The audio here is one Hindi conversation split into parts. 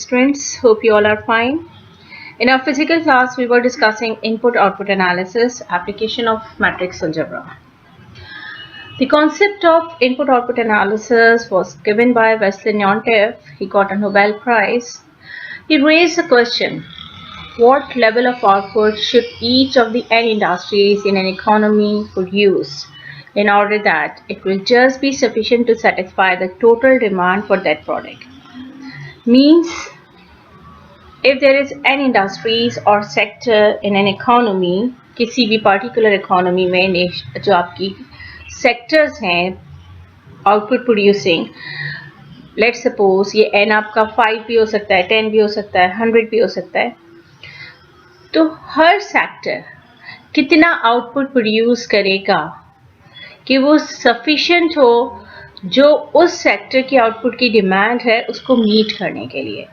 Students, hope you all are fine. In our physical class, we were discussing input-output analysis, application of matrix algebra. The concept of input-output analysis was given by Wesley Leontief. He got a Nobel Prize. He raised the question, what level of output should each of the n industries in an economy produce in order that it will just be sufficient to satisfy the total demand for that product? Means if there is an industries or sector in an economy, किसी भी particular economy में जो आपकी sectors हैं output producing, let's suppose ये n आपका 5 भी हो सकता है, 10 भी हो सकता है, 100 भी हो सकता है, तो हर sector कितना output produce करेगा कि वो sufficient हो जो उस सेक्टर की आउटपुट की डिमांड है उसको मीट करने के लिए.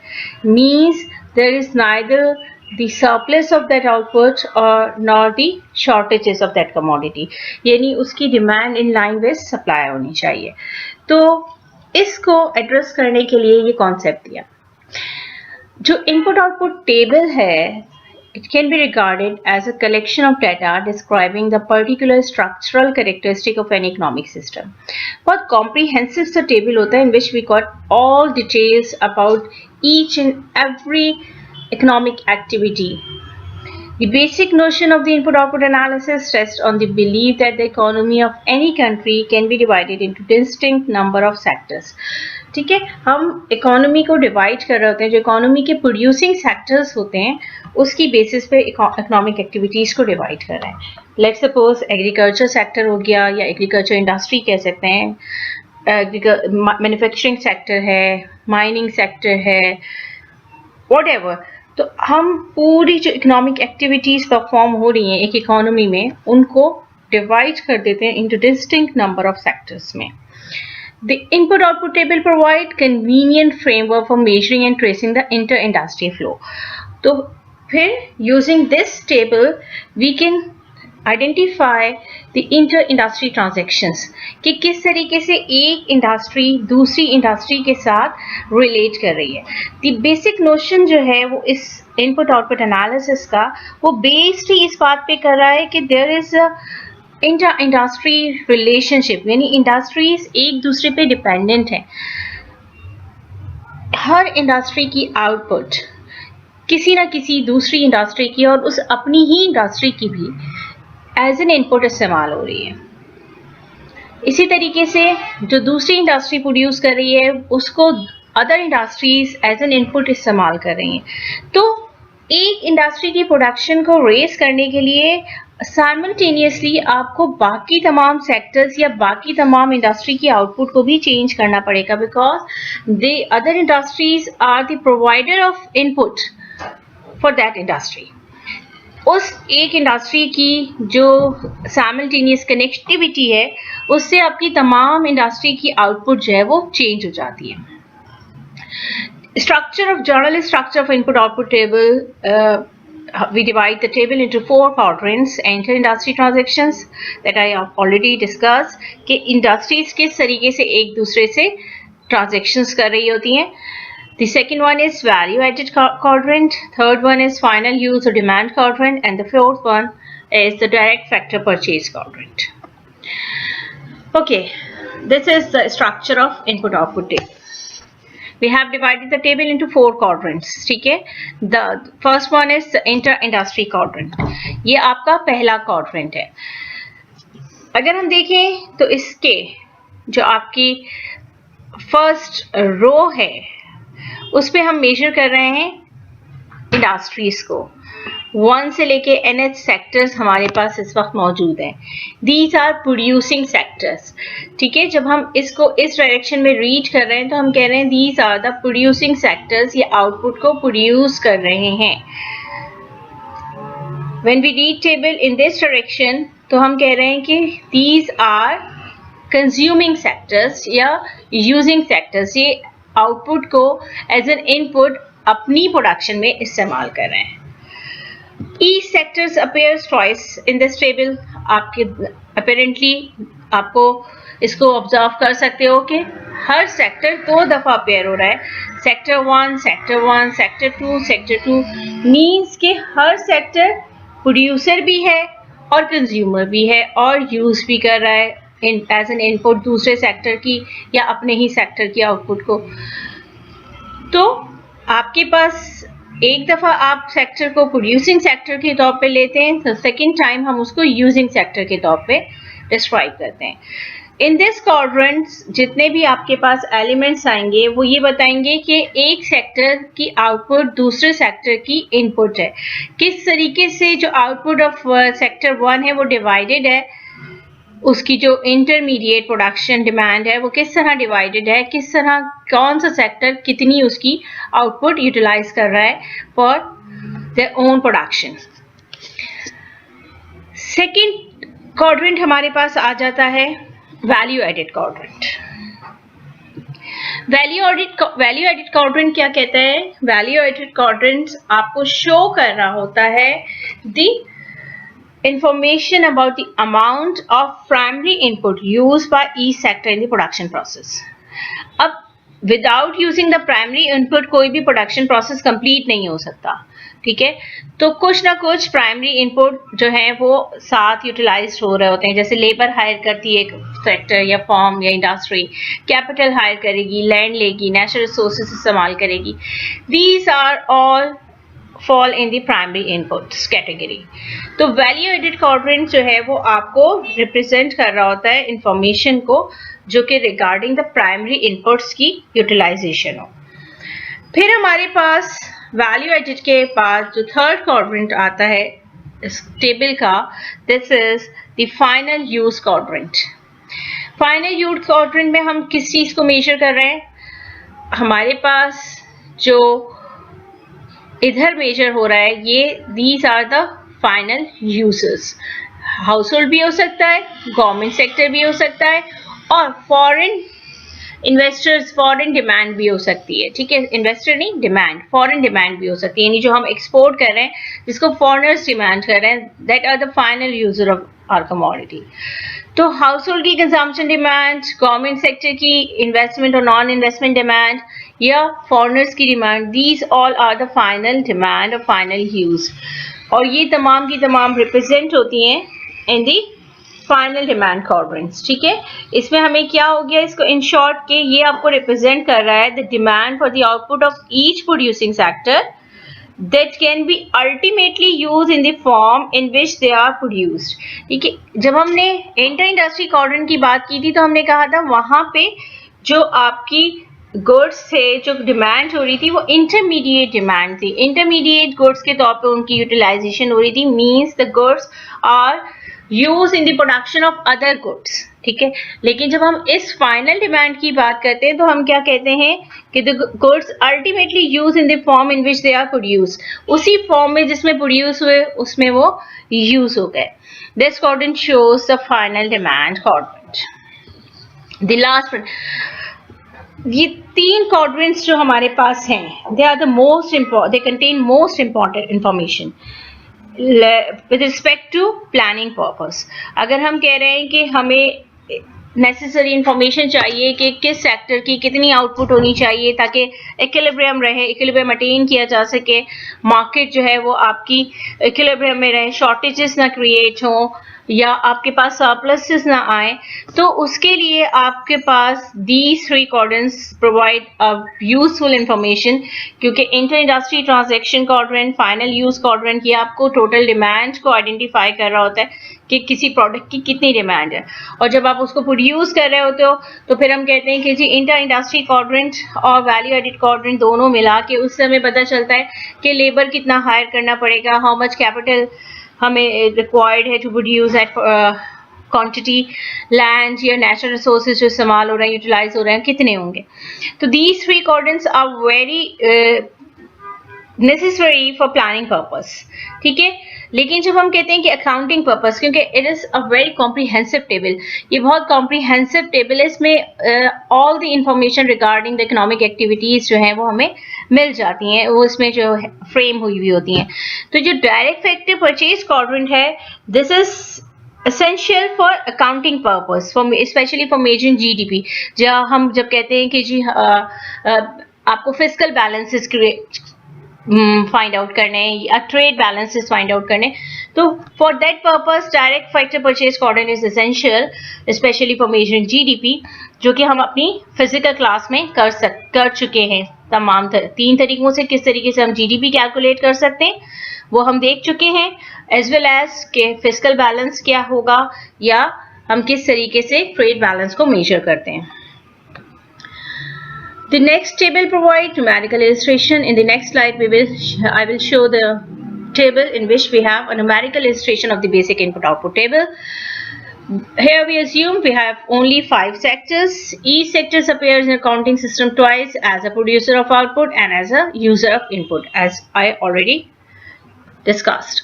Means there is neither the surplus of that output और nor the shortages of that commodity, यानी उसकी demand in line with supply होनी चाहिए. तो इसको एड्रेस करने के लिए ये कॉन्सेप्ट दिया. जो इनपुट आउटपुट टेबल है, it can be regarded as a collection of data describing the particular structural characteristic of an economic system. बहुत comprehensive सा table होता है in which we got all details about each and every economic activity. The basic notion of the input-output analysis rests on the belief that the economy of any country can be divided into distinct number of sectors. ठीक है, हम इकोनॉमी को डिवाइड कर रहे होते हैं, जो इकोनॉमी के प्रोड्यूसिंग सेक्टर्स होते हैं उसकी बेसिस पे इकोनॉमिक एक्टिविटीज को डिवाइड कर रहे हैं. लेट्स सपोज एग्रीकल्चर सेक्टर हो गया या एग्रीकल्चर इंडस्ट्री कह सकते हैं, मैन्युफैक्चरिंग सेक्टर है, माइनिंग सेक्टर है, व्हाटएवर. तो हम पूरी जो इकोनॉमिक एक्टिविटीज परफॉर्म हो रही हैं एक इकोनॉमी में उनको डिवाइड कर देते हैं into distinct number of sectors में. The input-output table provide convenient framework for measuring and tracing the inter-industry flow. तो फिर using this table we can identify the inter-industry transactions कि किस तरीके से एक इंडस्ट्री दूसरी इंडस्ट्री के साथ रिलेट कर रही है. The basic notion जो है वो इस input-output analysis का वो बेस्ड ही इस बात पे कर रहा है कि there is a inter industry relationship, यानी इंडस्ट्रीज एक दूसरे पे डिपेंडेंट हैं. हर इंडस्ट्री की आउटपुट किसी ना किसी दूसरी इंडस्ट्री की और उस अपनी ही इंडस्ट्री की भी एज एन इनपुट इस्तेमाल हो रही है. इसी तरीके से जो दूसरी इंडस्ट्री प्रोड्यूस कर रही है उसको other industries as an input इस्तेमाल कर रही हैं. तो एक इंडस्ट्री की प्रोडक्शन को रेस करने के लिए साइमल्टेनियसली आपको बाकी तमाम सेक्टर्स या बाकी तमाम इंडस्ट्री की आउटपुट को भी चेंज करना पड़ेगा, because the other industries are the provider of input for that industry. उस एक इंडस्ट्री की जो साइमल्टेनियस कनेक्टिविटी है उससे आपकी तमाम इंडस्ट्री की आउटपुट जो है वो चेंज हो जाती है. Structure of general structure of input-output table. We divide the table into 4 quadrants. Inter-industry transactions that I have already discussed कि industries किस तरीके से एक दूसरे से transactions कर रही होती हैं. The second one is value-added quadrant. Third one is final use or demand quadrant, and the fourth one is the direct factor purchase quadrant. Okay, this is the structure of input-output table. We have divided the table into 4 quadrants. ठीक है, the first one is the inter-industry quadrant. ये आपका पहला quadrant है. अगर हम देखें तो इसके जो आपकी first row है उस पे हम मेजर कर रहे हैं इंडस्ट्रीज को. 1 से लेके NH सेक्टर्स हमारे पास इस वक्त मौजूद हैं. These are producing sectors. ठीक है, जब हम इसको इस डायरेक्शन में रीड कर रहे हैं तो हम कह रहे हैं these are the producing sectors, ये आउटपुट को प्रोड्यूस कर रहे हैं. When we read table in this direction तो हम कह रहे हैं कि दीज आर कंज्यूमिंग सेक्टर्स या यूजिंग सेक्टर्स, ये आउटपुट को एज एन इनपुट अपनी प्रोडक्शन में इस्तेमाल कर रहे हैं. Each sectors appears twice in this table. आपके apparently आपको इसको ऑब्जर्व कर सकते हो कि हर सेक्टर 2 दफा अपेयर हो रहा है, sector 1, sector 1, sector 2, sector 2, means के हर सेक्टर प्रोड्यूसर भी है और कंज्यूमर भी है और यूज भी कर रहा है एज एन इनपुट दूसरे सेक्टर की या अपने ही सेक्टर की आउटपुट को। तो आपके पास एक दफा आप सेक्टर को प्रोड्यूसिंग सेक्टर के तौर पे लेते हैं, तो सेकेंड टाइम हम उसको यूजिंग सेक्टर के तौर पे डिस्क्राइब करते हैं। इन दिस क्वाड्रेंट जितने भी आपके पास एलिमेंट्स आएंगे वो ये बताएंगे कि एक सेक्टर की आउटपुट दूसरे सेक्टर की इनपुट है, किस तरीके से जो आउटपुट ऑफ सेक्टर 1 है वो डिवाइडेड है, उसकी जो इंटरमीडिएट प्रोडक्शन डिमांड है वो किस तरह डिवाइडेड है, किस तरह कौन सा सेक्टर कितनी उसकी आउटपुट यूटिलाइज कर रहा है for their own production. Second quadrant हमारे पास आ जाता है value added quadrant. Value added quadrant क्या कहता है? वैल्यू एडिड क्वाड्रेंट आपको शो कर रहा होता है the information about the amount of primary input used by each sector in the production process. अब without using the primary input कोई भी production process complete नहीं हो सकता, ठीक है? तो कुछ ना कुछ प्राइमरी इनपुट जो है वो साथ यूटिलाइज हो रहे होते हैं, जैसे लेबर हायर करती है एक सेक्टर या फॉर्म या इंडस्ट्री, कैपिटल हायर करेगी, लैंड लेगी, नेचुरल रिसोर्सेज इस्तेमाल करेगी। These are all fall in the primary inputs category। तो वैल्यू एडिड क्वाड्रेंट जो है वो आपको रिप्रेजेंट कर रहा होता है इंफॉर्मेशन को जो कि रिगार्डिंग द प्राइमरी इनपुट्स की यूटिलाइजेशन हो। फिर हमारे पास वैल्यू एडिड के बाद जो थर्ड क्वाड्रेंट आता है इस टेबल का, this is the final use quadrant. Final use quadrant में हम किस चीज को मेजर कर रहे हैं? हमारे पास जो इधर मेजर हो रहा है ये these are the final users. Household भी हो सकता है, गवर्नमेंट सेक्टर भी हो सकता है और फॉरेन इन्वेस्टर्स, फॉरेन डिमांड भी हो सकती है, ठीक है? इन्वेस्टर नहीं, डिमांड, फॉरेन डिमांड भी हो सकती है, यानी जो हम एक्सपोर्ट कर रहे हैं जिसको फॉरेनर्स डिमांड कर रहे हैं, that are the final user of our commodity. तो हाउस होल्ड की कंजम्पशन डिमांड, गवर्नमेंट सेक्टर की इन्वेस्टमेंट और नॉन इन्वेस्टमेंट डिमांड या फॉरेनर्स की demand, these all are the final demand और फाइनल यूज, और ये तमाम की तमाम रिप्रेजेंट होती हैं in the final demand quadrants, ठीक है? इसमें हमें क्या हो गया, इसको इन शॉर्ट के ये आपको रिप्रेजेंट कर रहा है the demand for the output of each producing sector that can be ultimately used in the form in which they are produced। ठीक है, जब हमने इंटर इंडस्ट्री क्वाड्रेंट की बात की थी तो हमने कहा था वहां पे जो आपकी गुड्स थे, जो डिमांड हो रही थी वो इंटरमीडिएट डिमांड थी, इंटरमीडिएट गुड्स के तौर पे उनकी यूटिलाइजेशन हो रही थी, means the goods are use in the production of other goods, ठीक है? लेकिन जब हम इस फाइनल डिमांड की बात करते हैं तो हम क्या कहते हैं कि the goods ultimately use in the form in which they are produce, उसी फॉर्म में जिसमें प्रोड्यूस हुए उसमें वो यूज हो गए। This quadrant shows the final demand quadrant. The last, ये तीन क्वाड्रेंट्स जो हमारे पास हैं, they are the most important, they contain most important information with respect to planning purpose। अगर हम कह रहे हैं कि हमें नेसेसरी इंफॉर्मेशन चाहिए कि किस सेक्टर की कितनी आउटपुट होनी चाहिए ताकि इक्विलिब्रियम रहे, इक्विलिब्रियम अटेन किया जा सके, मार्केट जो है वो आपकी इक्विलिब्रियम में रहे, शॉर्टेजेस ना क्रिएट हो या आपके पास सरप्लसेस ना आए, तो उसके लिए आपके पास these three quadrants provide a useful information, क्योंकि inter industry transaction quadrant, final use quadrant, ये आपको टोटल डिमांड को आइडेंटिफाई कर रहा होता है कि किसी प्रोडक्ट की कितनी डिमांड है, और जब आप उसको प्रोड्यूस कर रहे होते हो तो फिर हम कहते हैं कि जी इंटर इंडस्ट्री क्वाड्रेंट और वैल्यू एडिड क्वाड्रेंट दोनों मिला के उस समय पता चलता है कि लेबर कितना हायर करना पड़ेगा, हाउ मच कैपिटल हमें रिक्वायर्ड है to produce at quantity, land या नेचुरल रिसोर्सेज जो इस्तेमाल हो रहे हैं, यूटिलाइज हो रहे हैं, कितने होंगे। तो these three quadrants are very necessary for planning purpose, ठीक है? लेकिन जब हम कहते हैं कि अकाउंटिंग पर्पस, क्योंकि it is a very comprehensive table, ये बहुत कॉम्प्रिहेंसिव टेबल है, इसमें all the information regarding the economic activities जो हैं वो हमें मिल जाती हैं, वो इसमें जो फ्रेम हुई हुई होती हैं। तो जो डायरेक्ट फैक्टर परचेज क्वाड्रेंट है, this is essential for accounting purpose, for especially for measuring GDP. जब कहते हैं कि जी आपको फिजिकल बैलेंसेस फाइंड आउट करने या ट्रेड बैलेंसेस फाइंड आउट करने, तो for that purpose direct factor purchase coordinate is essential specially for measuring GDP, जो कि हम अपनी फिजिकल क्लास में कर चुके हैं। तमाम 3 तरीकों से किस तरीके से हम जीडीपी कैलकुलेट कर सकते हैं वो हम देख चुके हैं, एज वेल एज के फिजिकल बैलेंस क्या होगा या हम किस तरीके से ट्रेड बैलेंस को मेजर करते हैं। The next table provides numerical illustration. In the next slide, I will show the table in which we have a numerical illustration of the basic input-output table. Here we assume we have only 5 sectors. Each sector appears in a accounting system twice, as a producer of output and as a user of input, as I already discussed.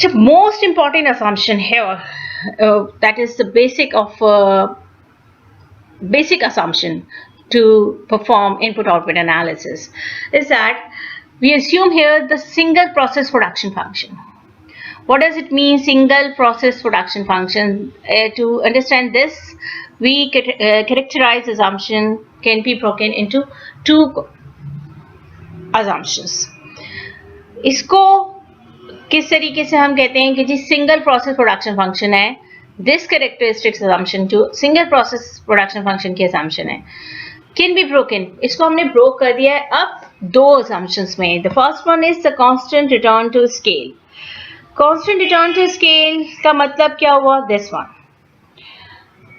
The most important assumption here, that is the basic assumption to perform input-output analysis, is that we assume here the single process production function. What does it mean, single process production function? To understand this, we characterize assumption can be broken into 2 assumptions. इसको किस तरीके से हम कहते हैं कि जी सिंगल प्रोसेस प्रोडक्शन फंक्शन है, दिस कैरेक्टरिस्टिक्स assumption जो सिंगल प्रोसेस प्रोडक्शन फंक्शन की assumption है, कैन बी ब्रोकन। इसको हमने ब्रोक कर दिया है अब 2 assumptions में। The first one is the constant return to scale. Constant return to scale का मतलब क्या हुआ, this one.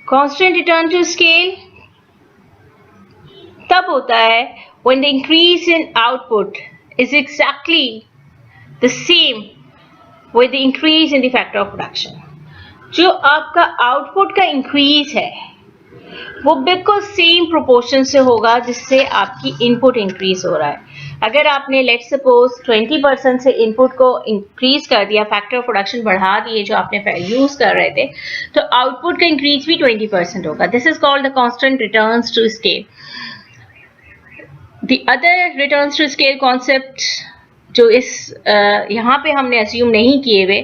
Constant return to scale तब होता है when the increase in output is exactly the same with the increase in the factor of production. जो आपका आउटपुट का इंक्रीज है वो बिल्कुल सेम प्रोपोर्शन से होगा जिससे आपकी इनपुट इंक्रीज हो रहा है। अगर आपने लेट्स सपोज 20% से इनपुट को इंक्रीज कर दिया, फैक्टर ऑफ प्रोडक्शन बढ़ा दिए जो आपने यूज कर रहे थे, तो आउटपुट का इंक्रीज भी 20% होगा। This is called the constant returns to scale. The other returns to scale concept जो इस यहाँ पे हमने अस्यूम नहीं किए हुए,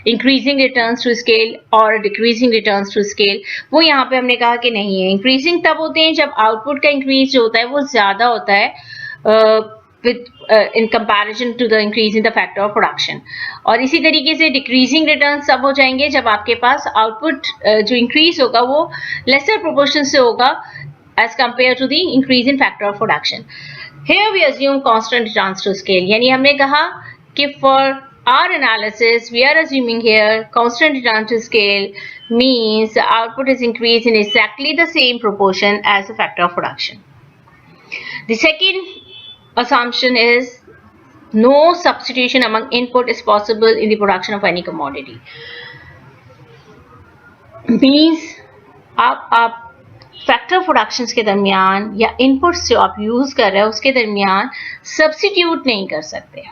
इंक्रीजिंग रिटर्न्स टू स्केल और डिक्रीजिंग रिटर्न्स टू स्केल, वो यहाँ पे हमने कहा कि नहीं है। इंक्रीजिंग तब होते हैं जब आउटपुट का इंक्रीज जो होता है वो ज्यादा होता है in comparison to the increase in the factor of production, और इसी तरीके से डिक्रीजिंग रिटर्न्स तब हो जाएंगे जब आपके पास आउटपुट जो इंक्रीज होगा वो लेसर प्रोपोर्शन से होगा as compared to the increase in factor of production. Here we assume constant returns to scale, यानी हमने कहा कि for our analysis we are assuming here constant return to scale means the output is increased in exactly the same proportion as the factor of production. The second assumption is no substitution among input is possible in the production of any commodity. Means आप फैक्टर प्रोडक्शंस के दरमियान या इनपुट्स जो आप यूज कर रहे हो उसके दरमियान सब्स्टिट्यूट नहीं कर सकते।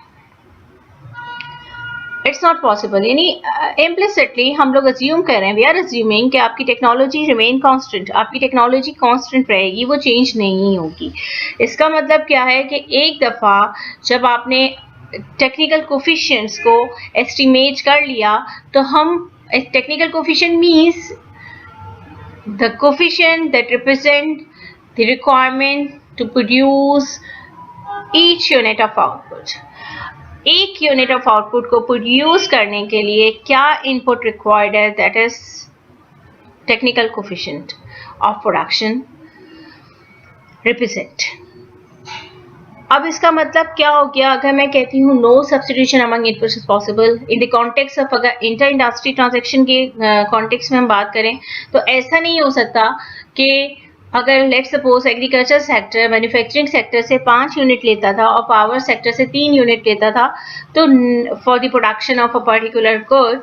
इट्स नॉट पॉसिबल, यानी इम्प्लिसिटली हम लोग अज्यूम कर रहे हैं, वी आर अज्यूमिंग कि आपकी टेक्नोलॉजी रिमेन कांस्टेंट, आपकी टेक्नोलॉजी कांस्टेंट रहेगी, वो चेंज नहीं होगी। इसका मतलब क्या है कि एक दफ़ा जब आपने टेक्निकल कोफिशिएंट्स को एस्टिमेट कर लिया, तो हम technical coefficient means the coefficient that represent the requirement to produce each unit of output. एक यूनिट ऑफ आउटपुट को प्रोड्यूस करने के लिए क्या इनपुट रिक्वायर्ड है, that is technical coefficient of production represent. अब इसका मतलब क्या हो गया, अगर मैं कहती हूँ no substitution among inputs is possible in the context of, अगर इंटर इंडस्ट्री ट्रांजैक्शन के कॉन्टेक्स्ट में हम बात करें तो ऐसा नहीं हो सकता कि अगर let suppose agriculture sector manufacturing sector से 5 यूनिट लेता था और पावर सेक्टर से 3 यूनिट लेता था, तो for the production of a particular good,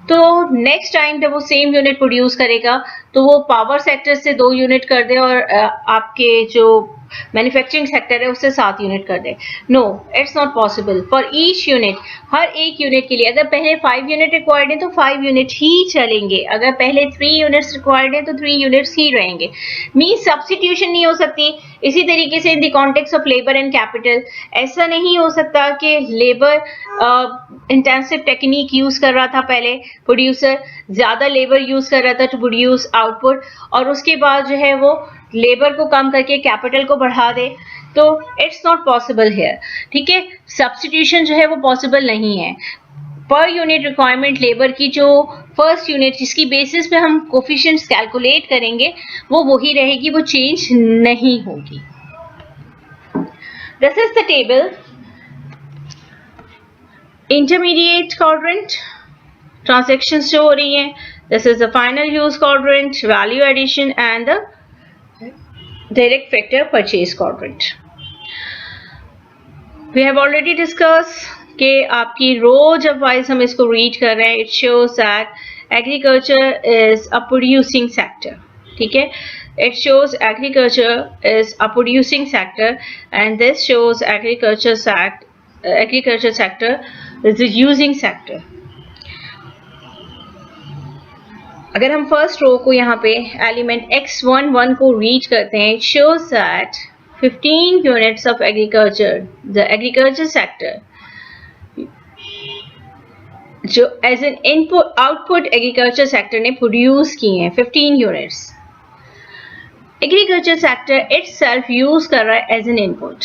तो नेक्स्ट टाइम जब वो सेम यूनिट प्रोड्यूस करेगा तो वो पावर सेक्टर से 2 यूनिट कर दे और आपके जो मैन्युफैक्चरिंग सेक्टर है उससे 7 यूनिट कर दे। No, it's not possible. For each unit, हर एक यूनिट के लिए अगर पहले 5 यूनिट रिक्वायर्ड है तो 5 यूनिट ही चलेंगे, अगर पहले 3 यूनिट्स रिक्वायर्ड है तो 3 यूनिट्स ही रहेंगे। मींस सब्स्टिट्यूशन नहीं हो सकती इसी तरीके से इन the context of labour and capital, ऐसा नहीं हो सकता कि लेबर इंटेंसिव टेक्निक यूज कर रहा था, पहले प्रोड्यूसर ज्यादा लेबर यूज कर रहा था टू प्रोड्यूस आउटपुट, और उसके बाद जो है वो लेबर को कम करके कैपिटल को बढ़ा दे, तो इट्स नॉट पॉसिबल हियर। ठीक है, सब्स्टिट्यूशन जो है वो पॉसिबल नहीं है। पर यूनिट रिक्वायरमेंट लेबर की जो फर्स्ट यूनिट जिसकी बेसिस पे हम कोफिशिएंट्स कैलकुलेट करेंगे वो वही रहेगी, वो चेंज नहीं होगी। This is the table. Intermediate quadrant transactions जो हो रही हैं, this is the final use quadrant, value addition and the direct factor purchase quadrant. We have already discuss कि आपकी रो जब वाइज हम इसको रीड कर रहे हैं, it shows that agriculture is a producing sector. ठीक है, it shows agriculture is a producing sector and this shows agriculture sector is a using sector. अगर हम फर्स्ट रो को यहाँ पे एलिमेंट x11 को रीड करते हैं, it shows that 15 units of agriculture, the agriculture sector जो as an input output agriculture sector ने प्रोड्यूस किए हैं 15 units, agriculture sector itself use कर रहा है एज एन इनपुट।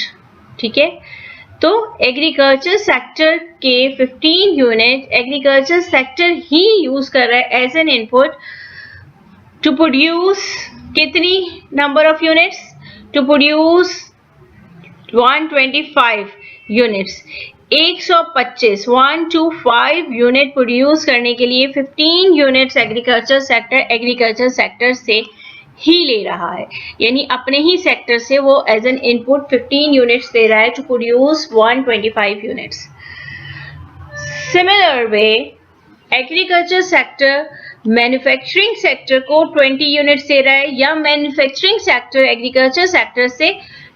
ठीक है, तो एग्रीकल्चर सेक्टर के 15 यूनिट एग्रीकल्चर सेक्टर ही यूज कर रहा है as an input to produce कितनी number of units, to produce 125 units, 125 unit produce करने के लिए 15 यूनिट्स एग्रीकल्चर सेक्टर से ही ले रहा है, यानी अपने ही सेक्टर से वो एज एन इनपुट 15 यूनिट्स दे रहा है to produce 125 units. Similar way agriculture sector manufacturing sector को 20 यूनिट्स दे रहा है, या मैन्युफैक्चरिंग सेक्टर एग्रीकल्चर सेक्टर से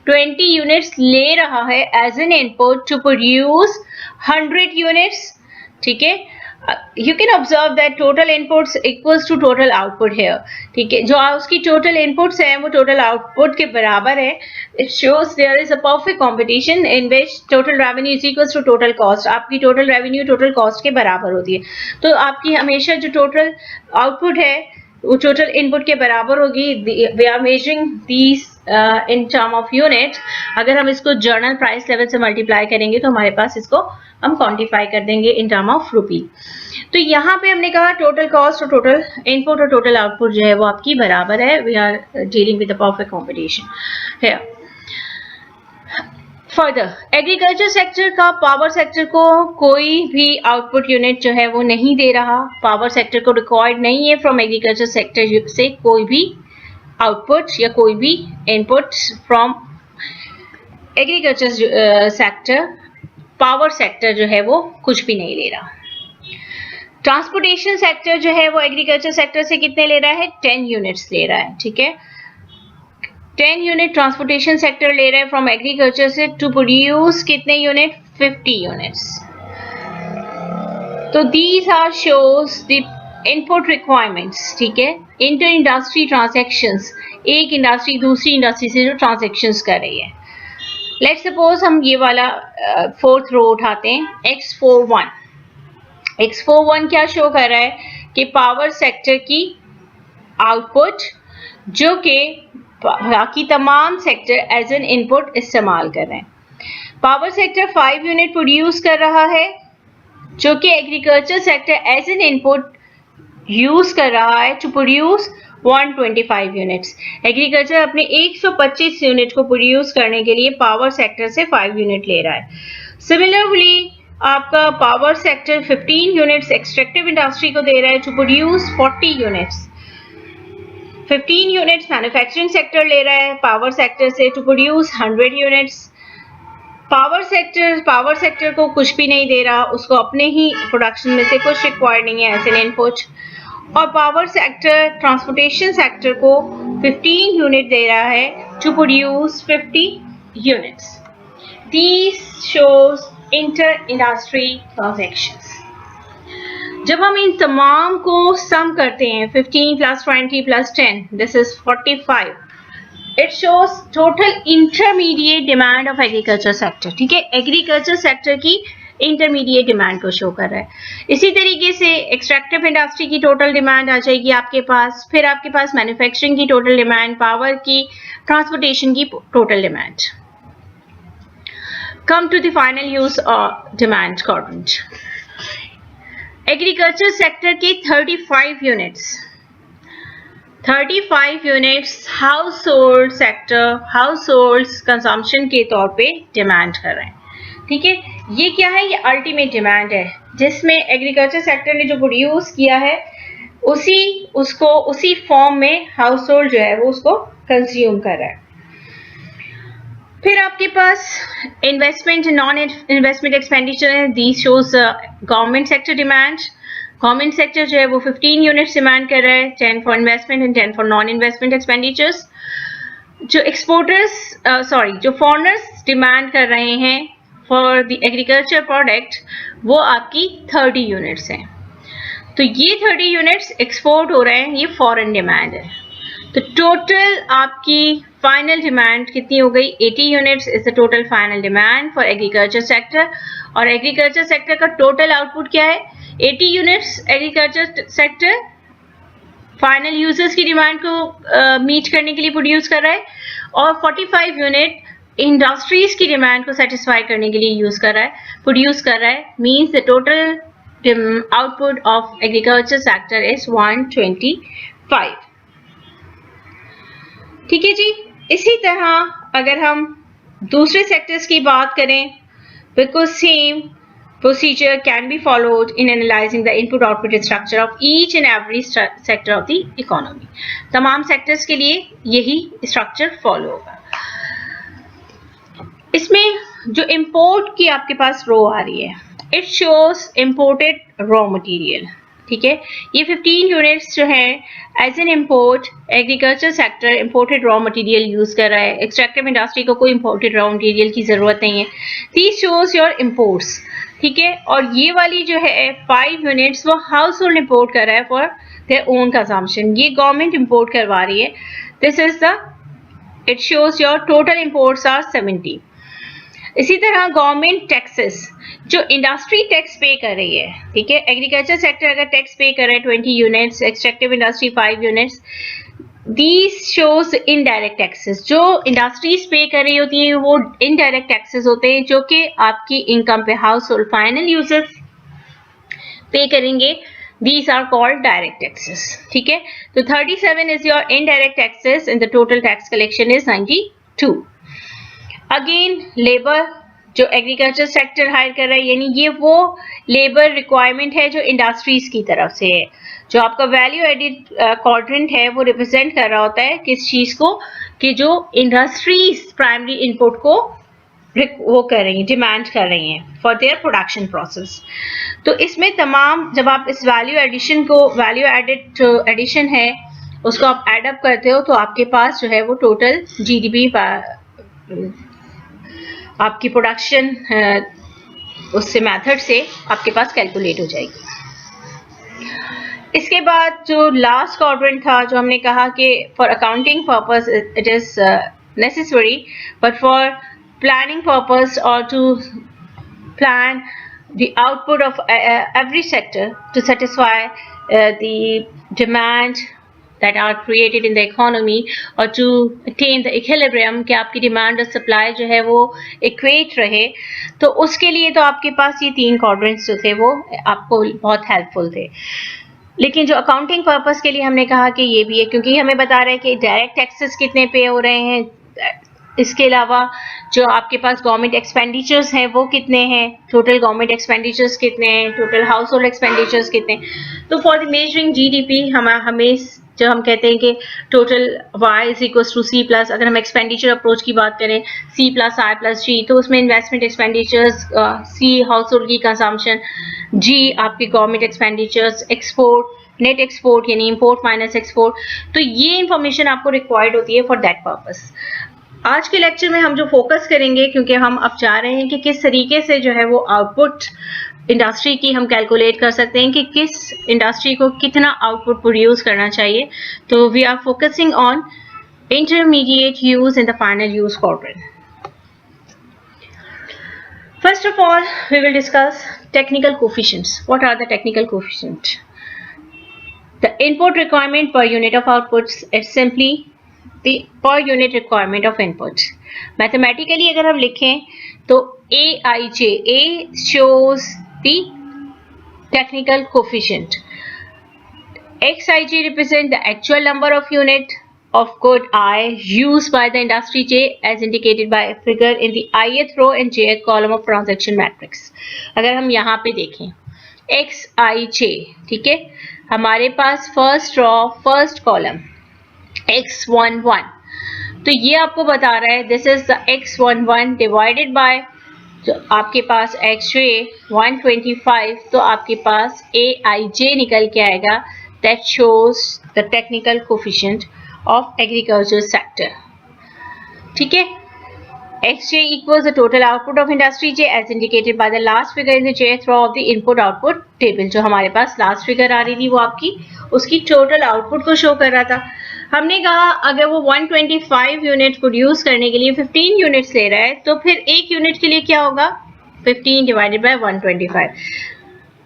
20 यूनिट्स ले रहा है as an input to produce 100 units. ठीक है, you can observe that total inputs equals to total output here. ठीक है, जो उसकी total inputs है वो total output के बराबर है। It shows there is a perfect competition in which total revenue is equals to total cost. आपकी total revenue total cost के बराबर होती है, तो आपकी हमेशा जो total output है वो total input के बराबर होगी। We are measuring these in term of unit। अगर हम इसको जर्नल प्राइस लेवल से मल्टीप्लाई करेंगे तो हमारे पास इसको हम क्वांटिफाई कर देंगे इन टर्म ऑफ रुपी। तो यहाँ पे हमने कहा टोटल कॉस्ट और टोटल इनपुट और टोटल आउटपुट जो है वो आपकी बराबर है। We are dealing with the perfect competition here. Further agriculture sector का पावर सेक्टर को कोई भी आउटपुट यूनिट जो है वो नहीं दे रहा, पावर सेक्टर को रिक्वायर्ड नहीं है फ्रॉम एग्रीकल्चर सेक्टर से कोई भी आउटपुट या कोई भी input from agriculture sector. Power sector जो है वो कुछ भी नहीं ले रहा। ट्रांसपोर्टेशन सेक्टर जो है वो एग्रीकल्चर सेक्टर से कितने ले रहा है, 10 यूनिट्स ले रहा है। ठीक है, 10 यूनिट ट्रांसपोर्टेशन सेक्टर ले रहा है फ्रॉम एग्रीकल्चर से टू प्रोड्यूस कितने यूनिट, 50 यूनिट्स। तो these are shows the input requirements. ठीक है, इंटर इंडस्ट्री ट्रांजैक्शंस, एक इंडस्ट्री दूसरी इंडस्ट्री से जो ट्रांजैक्शंस कर रही है। लेट्स सपोज हम ये वाला फोर्थ रो उठाते हैं, X41। X41 क्या शो कर रहा है कि पावर सेक्टर की आउटपुट जो कि बाकी तमाम सेक्टर एज एन इनपुट इस्तेमाल कर रहे हैं। पावर सेक्टर 5 यूनिट प्रोड्यूस कर रहा है जो कि agriculture sector as an input use कर रहा है टू प्रोड्यूस 125 यूनिट्स। एग्रीकल्चर अपने 125 यूनिट को प्रोड्यूस करने के लिए पावर सेक्टर से 5 यूनिट ले रहा है। सिमिलरली आपका power sector 15 units extractive industry को दे रहा है to produce 40 units. 15 units manufacturing sector ले रहा है पावर सेक्टर से to produce 100 units. Power sector को कुछ भी नहीं दे रहा, उसको अपने ही प्रोडक्शन में से कुछ रिक्वायर्ड नहीं है एज एन इनपुट। और पावर सेक्टर ट्रांसपोर्टेशन सेक्टर को 15 यूनिट दे रहा है to produce 50 units. These shows inter industry transactions. जब हम इन तमाम को सम करते हैं 15 + 20 + 10 this is 45 it shows total intermediate demand of agriculture sector, ठीक है, एग्रीकल्चर सेक्टर की इंटरमीडिएट डिमांड को शो कर रहा है। इसी तरीके से एक्सट्रैक्टिव इंडस्ट्री की टोटल डिमांड आ जाएगी आपके पास, फिर आपके पास मैन्युफैक्चरिंग की टोटल डिमांड, पावर की, ट्रांसपोर्टेशन की total demand. Come to the final use demand quadrant. Agriculture sector के 35 units household sector, household consumption के तौर पे डिमांड कर रहे हैं, ठीक है। ये क्या है? ये अल्टीमेट डिमांड है, जिसमें एग्रीकल्चर सेक्टर ने जो प्रोड्यूस किया है उसी फॉर्म में हाउस होल्ड जो है वो उसको कंज्यूम कर रहा है। फिर आपके पास इन्वेस्टमेंट, नॉन इन्वेस्टमेंट एक्सपेंडिचर है, this shows government sector demand. Government sector जो है वो 15 यूनिट्स डिमांड कर रहा है, 10 for investment and 10 for non investment expenditures. जो फॉरेनर्स डिमांड कर रहे हैं फॉर द एग्रीकल्चर प्रोडक्ट, वो आपकी 30 यूनिट्स हैं। तो ये 30 यूनिट्स एक्सपोर्ट हो रहे हैं, ये फॉरेन डिमांड है। तो टोटल आपकी फाइनल डिमांड कितनी हो गई? 80 units is the total final demand for agriculture sector. और एग्रीकल्चर सेक्टर का टोटल आउटपुट क्या है? 80 units agriculture sector final users की डिमांड को मीट करने के लिए प्रोड्यूस कर रहा है, और 45 यूनिट इंडस्ट्रीज की डिमांड को सेटिस्फाई करने के लिए प्रोड्यूस कर रहा है। Means the total output of agriculture sector is 125, ठीक है जी। इसी तरह अगर हम दूसरे सेक्टर्स की बात करें, because same procedure can be followed in analyzing the input output structure of each and every sector of the economy. तमाम सेक्टर्स के लिए यही स्ट्रक्चर फॉलो होगा। इसमें जो इंपोर्ट की आपके पास रो आ रही है, it shows imported raw material, ठीक है। ये 15 यूनिट्स जो है as an import agriculture sector imported raw material use कर रहा है। एक्सट्रैक्टिव इंडस्ट्री को कोई इंपोर्टेड रॉ मटेरियल की जरूरत नहीं है। दिस शोज योर इंपोर्ट्स, ठीक है। और ये वाली जो है 5 यूनिट्स वो हाउस होल्ड इंपोर्ट कर रहा है फॉर देयर ओन कंजम्पशन, ये गवर्नमेंट इंपोर्ट करवा रही है। This is the, it shows your total imports are 70। इसी तरह गवर्नमेंट टैक्सेस, जो इंडस्ट्री टैक्स पे कर रही है, ठीक है। एग्रीकल्चर सेक्टर अगर टैक्स पे कर रहा है 20 units, extractive industry 5 units, these shows indirect taxes. जो इंडस्ट्रीज पे कर रही होती हैं वो इनडायरेक्ट टैक्सेस होते हैं, जो कि आपकी इनकम पे हाउस होल्ड फाइनल यूजर्स पे करेंगे। These are called direct taxes, ठीक है। तो 37 is your indirect taxes and the total tax collection is 92. Again labour, जो एग्रीकल्चर सेक्टर हायर कर रहा है, यानी ये वो लेबर रिक्वायरमेंट है जो इंडस्ट्रीज की तरफ से है। जो आपका वैल्यू एडिड क्वाड्रेंट है वो रिप्रेजेंट कर रहा होता है किस चीज को, कि जो इंडस्ट्रीज प्राइमरी इनपुट को वो कर रही हैं, डिमांड कर रही हैं फॉर देयर प्रोडक्शन प्रोसेस। तो इसमें तमाम, जब आप इस वैल्यू एडिशन को, वैल्यू एडिड एडिशन है उसको आप एडअप करते हो, तो आपके पास जो है वो टोटल जीडीपी आपकी प्रोडक्शन उससे मेथड से आपके पास कैलकुलेट हो जाएगी। इसके बाद जो लास्ट क्वाड्रेंट था, जो हमने कहा कि for accounting purpose it is necessary, but for planning purpose और to plan the output of every sector to satisfy the demand that are created in the economy, or to attain the equilibrium कि आपकी डिमांड और सप्लाई जो है वो इक्वेट रहे, तो उसके लिए तो आपके पास ये 3 क्वाड्रेंट्स जो थे वो आपको बहुत हेल्पफुल थे। लेकिन जो अकाउंटिंग पर्पस के लिए हमने कहा कि ये भी है, क्योंकि हमें बता रहा है कि डायरेक्ट टैक्सेस कितने पे हो रहे हैं, इसके अलावा जो आपके पास गवर्नमेंट एक्सपेंडिचर्स हैं वो कितने हैं, टोटल गवर्नमेंट एक्सपेंडिचर्स कितने हैं, टोटल हाउस होल्ड एक्सपेंडिचर्स कितने हैं। तो फॉर द मेजरिंग जीडीपी हमें जो हम कहते हैं कि total y is equals to c plus, अगर हम एक्सपेंडिचर अप्रोच की बात करें c plus i plus g, तो उसमें investment expenditures, c household की कंजम्पशन, g आपकी government expenditures, export net export यानी इंपोर्ट माइनस एक्सपोर्ट। तो ये इंफॉर्मेशन आपको रिक्वायर्ड होती है फॉर दैट पर्पस। आज के लेक्चर में हम जो फोकस करेंगे, क्योंकि हम अब चाह रहे हैं कि किस तरीके से जो है वो आउटपुट इंडस्ट्री की हम कैलकुलेट कर सकते हैं कि किस इंडस्ट्री को कितना आउटपुट प्रोड्यूस करना चाहिए, तो we are focusing on intermediate use and the final use quadrant. First of all, we will discuss technical coefficients. What are the technical coefficients? The input requirement per unit of outputs is simply the per unit requirement of inputs. Mathematically अगर हम लिखें तो AIJ, A shows the technical coefficient. XIJ represent the actual number of unit of good I used by the industry J as indicated by a figure in the ith row and jth column of transaction matrix. अगर हम यहाँ पे देखें XIJ, ठीक है, हमारे पास first row first column X11, तो ये आपको बता रहा है this is the X11 divided by जो आपके पास XJ 125, तो आपके पास AIJ निकल के आएगा. That shows the technical coefficient of agriculture sector. ठीक है, XJ equals the total output of industry J as indicated by the last figure in the jth row of the input output table. जो हमारे पास लास्ट फिगर आ रही थी वो आपकी उसकी टोटल आउटपुट को शो कर रहा था. हमने कहा अगर वो 125 यूनिट प्रोड्यूस करने के लिए 15 यूनिट्स ले रहा है तो फिर एक यूनिट के लिए क्या होगा 15 डिवाइडेड बाय 125.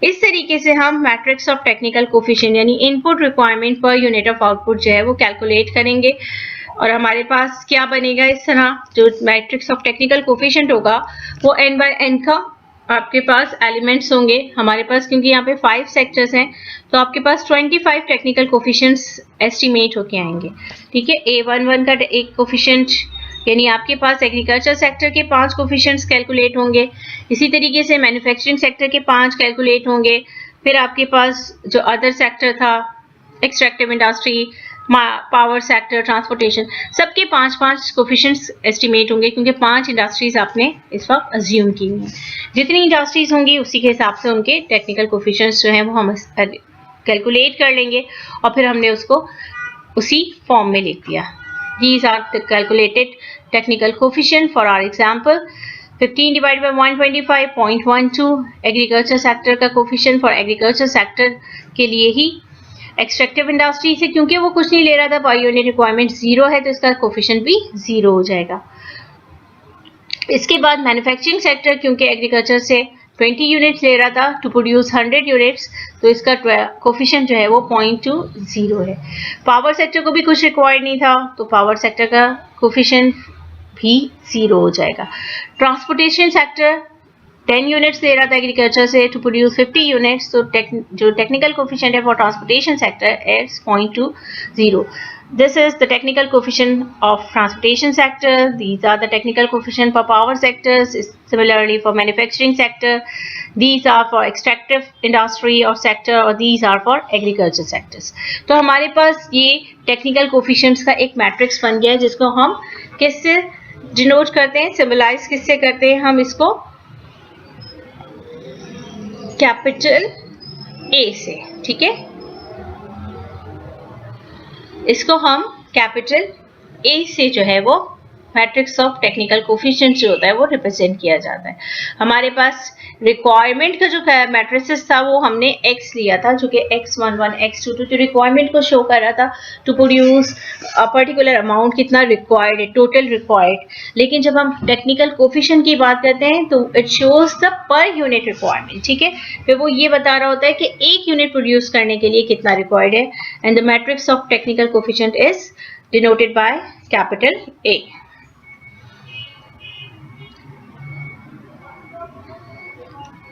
इस तरीके से हम मैट्रिक्स ऑफ टेक्निकल कोफिशिएंट यानी input requirement per unit of output जो है वो कैलकुलेट करेंगे और हमारे पास क्या बनेगा. इस तरह जो मैट्रिक्स ऑफ टेक्निकल कोफिशिएंट होगा वो n बाय n का आपके पास एलिमेंट्स होंगे हमारे पास, क्योंकि यहाँ पे 5 सेक्टर्स हैं तो आपके पास 25 टेक्निकल कोफिशिएंट्स एस्टिमेट होके आएंगे. ठीक है, A11 का एक कोफिशिएंट यानी आपके पास एग्रीकल्चर सेक्टर के 5 कोफिशिएंट्स कैलकुलेट होंगे. इसी तरीके से मैन्युफैक्चरिंग सेक्टर के 5 कैलकुलेट होंगे. फिर आपके पास जो अदर सेक्टर था extractive industry, power sector, transportation, सबके 5-5 कोफिशिएंट्स एस्टिमेट होंगे क्योंकि 5 इंडस्ट्रीज आपने इस वक्त अज्यूम की हुई हैं. जितनी इंडस्ट्रीज होंगी उसी के हिसाब से उनके टेक्निकल कोफिशिएंट्स जो हैं वो हम कैलकुलेट कर लेंगे और फिर हमने उसको उसी फॉर्म में लिख दिया. These are the calculated technical coefficient for our example. 15 divided by 125.12 agriculture sector का कोफिशिएंट फॉर एग्रीकल्चर सेक्टर के लिए ही. एक्सट्रैक्टिव इंडस्ट्री से क्योंकि वो कुछ नहीं ले रहा था पर यूनिट रिक्वायरमेंट 0 है तो इसका कोफिशिएंट भी 0 हो जाएगा. इसके बाद मैन्युफैक्चरिंग सेक्टर क्योंकि एग्रीकल्चर से 20 यूनिट्स ले रहा था टू प्रोड्यूस 100 यूनिट्स तो इसका कोफिशिएंट जो है वो 0.20 है. पावर सेक्टर को भी कुछ रिक्वायर्ड नहीं था तो पावर सेक्टर का कोफिशिएंट भी 0 हो जाएगा. ट्रांसपोर्टेशन सेक्टर 10 यूनिट्स ले रहा था एग्रीकल्चर से टू प्रोड्यूस 50 यूनिट्स तो जो टेक्निकल कोफिशिएंट है for transportation sector is 0.20. This is the technical coefficient of transportation sector. These are the technical coefficient for power sectors. Similarly for manufacturing sector. These are for extractive industry or sector or these are for agriculture sectors. तो हमारे पास ये technical coefficients का एक matrix बन गया है जिसको हम किससे denote करते हैं, symbolize किससे करते हैं, हम इसको कैपिटल A से. ठीक है, इसको हम कैपिटल A से जो है वो मैट्रिक्स ऑफ टेक्निकल कोफिशिएंट जो होता है वो रिप्रेजेंट किया जाता है. हमारे पास रिक्वायरमेंट का जो मैट्रिसेस था वो हमने X लिया था जो कि X11 X22 जो रिक्वायरमेंट को शो कर रहा था to produce a particular amount कितना रिक्वायर्ड है, टोटल रिक्वायर्ड. लेकिन जब हम टेक्निकल कोफिशिएंट की बात करते हैं तो it shows the per unit requirement. ठीक है, फिर वो ये बता रहा होता है कि एक यूनिट प्रोड्यूस करने के लिए कितना रिक्वायर्ड है. And the matrix of technical coefficient is denoted by capital A.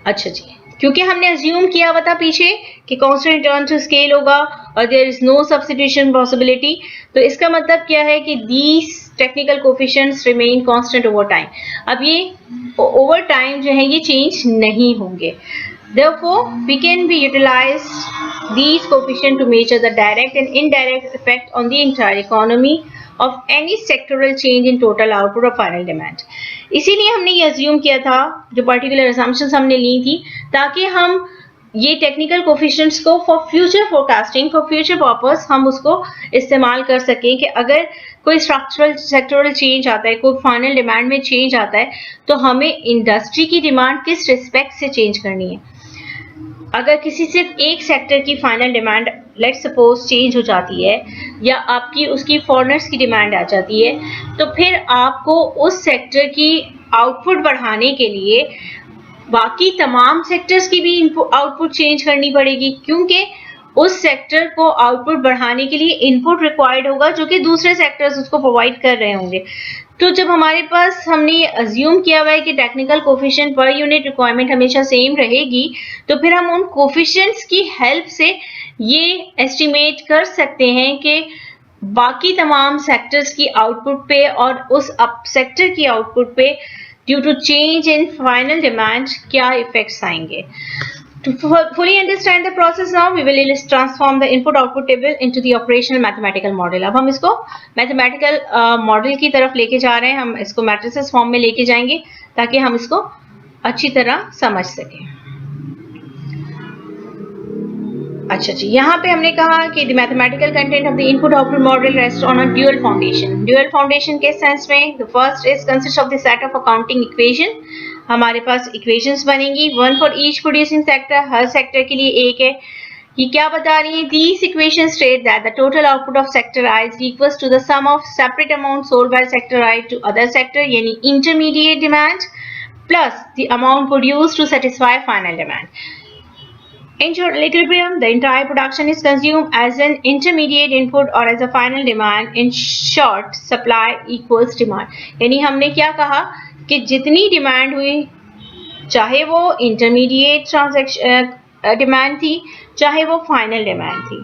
अच्छा जी, क्योंकि हमने अज्यूम किया हुआ था पीछे कि कांस्टेंट रिटर्न टू स्केल होगा और there is no substitution possibility, तो इसका मतलब क्या है कि these technical coefficients remain constant over time. अब ये ओवर टाइम जो है ये चेंज नहीं होंगे. Therefore, we can be utilize these coefficients to measure the direct and indirect effect on the entire economy of any sectoral change in total output or final demand. इसीलिए हमने ये assume किया था, जो particular assumptions हमने ली थी, ताकि हम ये टेक्निकल कोफिशिएंट्स को for future forecasting, for future purpose हम उसको इस्तेमाल कर सकें कि अगर कोई स्ट्रक्चरल सेक्टोरल चेंज आता है, कोई फाइनल डिमांड में चेंज आता है, तो हमें इंडस्ट्री की डिमांड किस रिस्पेक्ट से चेंज करनी है. अगर किसी सिर्फ एक सेक्टर की final demand let's suppose change हो जाती है या आपकी उसकी फॉरेनर्स की डिमांड आ जाती है, तो फिर आपको उस सेक्टर की आउटपुट बढ़ाने के लिए बाकी तमाम सेक्टर्स की भी आउटपुट चेंज करनी पड़ेगी, क्योंकि उस सेक्टर को आउटपुट बढ़ाने के लिए इनपुट रिक्वायर्ड होगा जो कि दूसरे सेक्टर्स उसको प्रोवाइड कर रहे होंगे। तो जब हमारे पास हमने अज्यूम किया हुआ है कि technical coefficient per unit requirement हमेशा सेम रहेगी, तो फिर हम उन कोफिशिएंट्स की हेल्प से ये एस्टिमेट कर सकते हैं कि बाकी तमाम सेक्टर्स की आउटपुट पे और उस अप सेक्टर की आउटपुट पे due to change in final demand क्या इफेक्ट्स आएंगे। To fully understand the process now, we will transform the input-output table into the operational mathematical model. अब हम इसको mathematical model की तरफ लेके जा रहे हैं, हम इसको matrices form में लेके जाएंगे ताकि हम इसको अच्छी तरह समझ सकें। अच्छा जी, यहाँ पे हमने कहा कि the mathematical content of the input-output model rests on a dual foundation. Dual foundation के sense में the first is consists of the set of accounting equation. हमारे पास इक्वेशंस बनेंगी, one for each producing sector, हर सेक्टर के लिए एक है। ये क्या बता रही है? These equations state that the total output of sector I is equals to the sum of separate amount sold by sector I to other sector, यानी intermediate demand plus the amount produced to satisfy final demand. In total equilibrium, the entire production is consumed as an intermediate input or as a final demand. In short, supply equals demand. यानी हमने क्या कहा कि जितनी डिमांड हुई, चाहे वो इंटरमीडिएट ट्रांजैक्शन डिमांड थी, चाहे वो फाइनल डिमांड थी,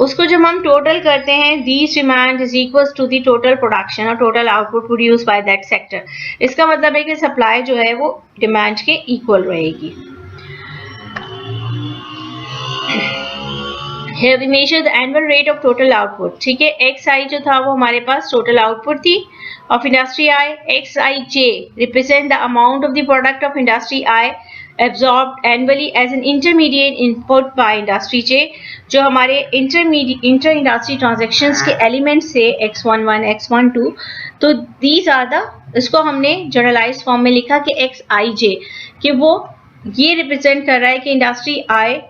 उसको जब हम टोटल करते हैं, these demand is equals to the total production और total output produce by that sector. इसका मतलब है कि सप्लाई जो है वो डिमांड के इक्वल रहेगी। Here we measure the annual rate of total output. ठीक है, XI जो था वो हमारे पास टोटल आउटपुट थी of industry I. XIJ represent the amount of the product of industry I absorbed annually as an intermediate input by industry J, जो हमारे इंटर इंडस्ट्री ट्रांजेक्शन्स के एलिमेंट से X11, X12, तो these are the, इसको हमने जनरलाइज फॉर्म में लिखा कि XIJ, कि वो ये रिप्रेजेंट कर रहा है कि इंडस्ट्री I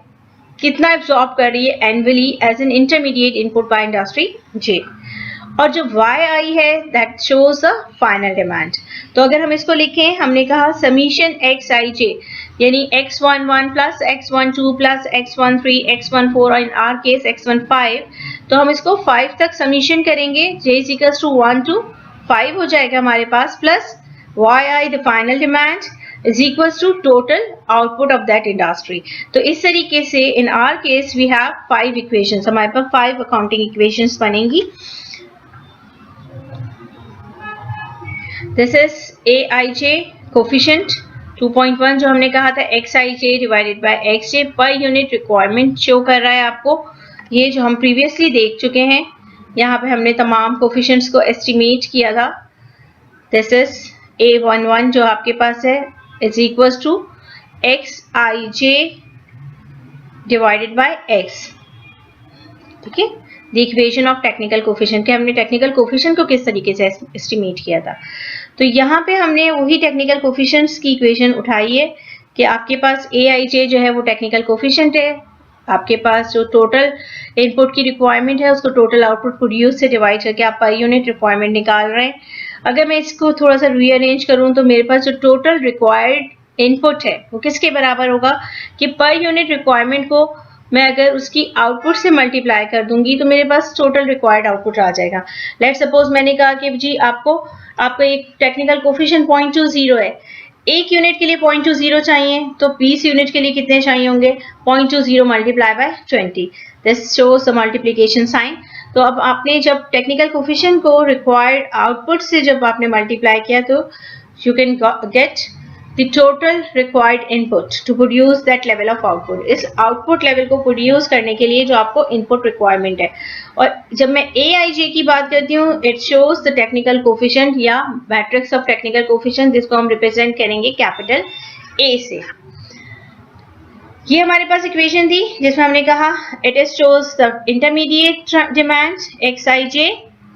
कितना एब्जॉर्ब कर रही है annually as an intermediate input by industry J, और जो YI है that shows the final demand. तो अगर हम इसको लिखें, हमने कहा समीशन XIJ यानी X11 plus X12 plus X13 X14 और इन आर केस X15, तो हम इसको 5 तक समीशन करेंगे, J is equals to 1 to 5 हो जाएगा हमारे पास, plus YI the final demand is equals to total output of that industry. तो इस तरीके से in our case we have 5 equations, हमारे पास 5 accounting equations बनेंगी। This is AIJ coefficient 2.1 जो हमने कहा था XIJ divided by XJ per unit requirement show कर रहा है आपको, ये जो हम previously देख चुके हैं। यहाँ पे हमने तमाम coefficients को estimate किया था। This is A11 जो आपके पास है is equals to XIJ divided by X। ठीक है, the equation of technical coefficient, कि हमने टेक्निकल कोफिशिएंट को किस तरीके से एस्टिमेट किया था। तो यहाँ पे हमने वही टेक्निकल कोफिशिएंट्स की इक्वेशन उठाई है कि आपके पास AIJ जो है वो टेक्निकल कोफिशिएंट है, आपके पास जो टोटल इनपुट की रिक्वायरमेंट है उसको टोटल आउटपुट प्रोड्यूस से डिवाइड करके आप पर यूनिट रिक्वायरमेंट निकाल रहे हैं। अगर मैं इसको थोड़ा सा रीअरेंज करूं तो मेरे पास जो टोटल रिक्वायर्ड इनपुट है वो किसके बराबर होगा कि पर यूनिट रिक्वायरमेंट को मैं अगर उसकी आउटपुट से मल्टीप्लाई कर दूंगी तो मेरे पास टोटल रिक्वायर्ड आउटपुट आ जाएगा। लेट्स सपोज मैंने कहा कि जी आपका एक टेक्निकल कोफिशिएंट 0.20 है, एक यूनिट के लिए 0.20 चाहिए, तो 20 यूनिट के लिए कितने चाहिए होंगे? 0.20 multiply by 20, this shows the multiplication sign. तो अब आपने जब टेक्निकल कोफिशिएंट को रिक्वायर्ड आउटपुट से जब आपने मल्टीप्लाई किया तो you can get the total required input to produce that level of output. इस आउटपुट लेवल को प्रोड्यूस करने के लिए जो आपको इनपुट रिक्वायरमेंट है। और जब मैं AIJ की बात करती हूँ, it shows the technical coefficient या मैट्रिक्स ऑफ टेक्निकल कोफिशिएंट, जिसको हम रिप्रेजेंट करेंगे कैपिटल A से। ये हमारे पास इक्वेशन थी जिसमें हमने कहा it is shows the intermediate demand XIJ,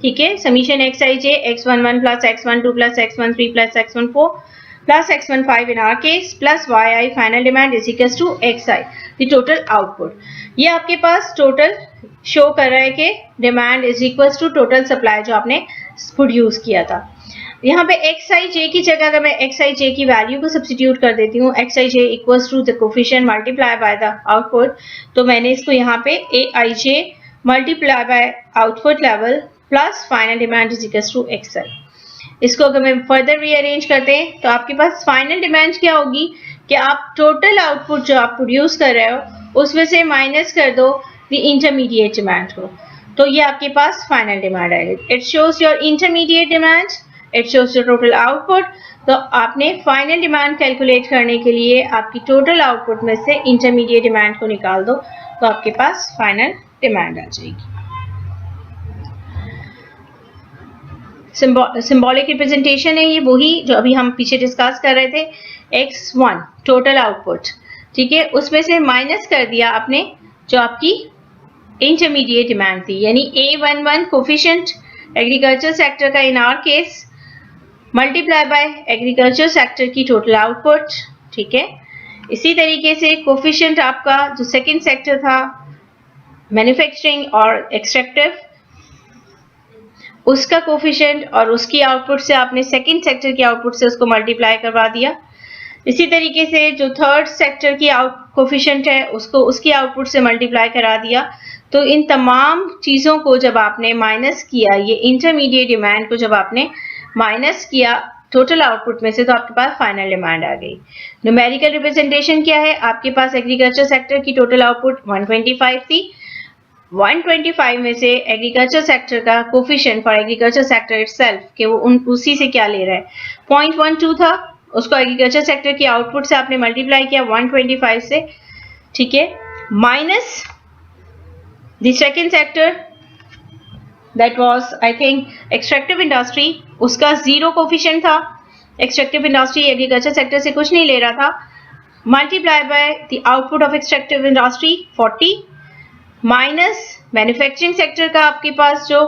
ठीक है, summation XIJ X11 plus X12 plus X13 plus X14 plus X15 in our case plus YI final demand is equals to XI the total output. ये आपके पास टोटल शो कर रहा है कि demand is equals to total supply जो आपने प्रोड्यूस किया था. यहाँ पे XIJ की जगह अगर मैं XIJ की वैल्यू को सब्स्टिट्यूट कर देती हूँ, XIJ equals to the coefficient multiply by the output, तो मैंने इसको यहाँ पे AIJ multiply by output level plus final demand is equals to XI. इसको अगर मैं फर्दर रीअरेंज करते हैं तो आपके पास फाइनल डिमांड क्या होगी कि आप टोटल आउटपुट जो आप प्रोड्यूस कर रहे हो उसमें से माइनस कर दो द इंटरमीडिएट डिमांड को, तो ये आपके पास फाइनल डिमांड आएगी. It shows your intermediate demand, it shows your total output. तो आपने फाइनल डिमांड कैलकुलेट करने के लिए आपकी टोटल आउटपुट में से इंटरमीडिएट डिमांड को निकाल दो तो आपके पास फाइनल डिमांड आ जाएगी. सिंबॉलिक रिप्रेजेंटेशन है ये वही जो अभी हम पीछे डिस्कस कर रहे थे. X1 टोटल आउटपुट, ठीक है, उसमें से माइनस कर दिया आपने जो आपकी इंटरमीडिएट डिमांड थी, यानी A11 कोफिशिएंट एग्रीकल्चर सेक्टर का in our case multiply by agriculture sector की टोटल आउटपुट. ठीक है, इसी तरीके से कोफिशिएंट आपका जो सेकंड सेक्टर था मैन्युफैक्चरिंग और एक्सट्रैक्टिव, उसका कोफिशिएंट और उसकी आउटपुट से आपने सेकंड सेक्टर की आउटपुट से उसको मल्टीप्लाई करवा दिया. इसी तरीके से जो थर्ड सेक्टर की कोफिशिएंट है उसको उसकी आउटपुट से मल्टीप्लाई करा दिया. तो इन तमाम चीज़ों को जब आपने माइनस किया, ये इंटरमीडिएट डिमांड को जब आपने माइनस किया टोटल आउटपुट में से, तो आपके पास फाइनल डिमांड आ गई. न्यूमेरिकल रिप्रेजेंटेशन क्या है, आपके पास एग्रीकल्चर सेक्टर की टोटल आउटपुट 125 थी. 125 में से एग्रीकल्चर सेक्टर का coefficient for agriculture sector itself कि वो उसी से क्या ले रहा है 0.12 था, उसको एग्रीकल्चर सेक्टर की आउटपुट से आपने मल्टीप्लाई किया 125 से. ठीक है, minus the second sector that was I think extractive industry, उसका जीरो कोफिशिएंट था. एक्सट्रैक्टिव इंडस्ट्री एग्रीकल्चर सेक्टर से कुछ नहीं ले रहा था. Multiply by the output of extractive industry 40 minus manufacturing sector का आपके पास जो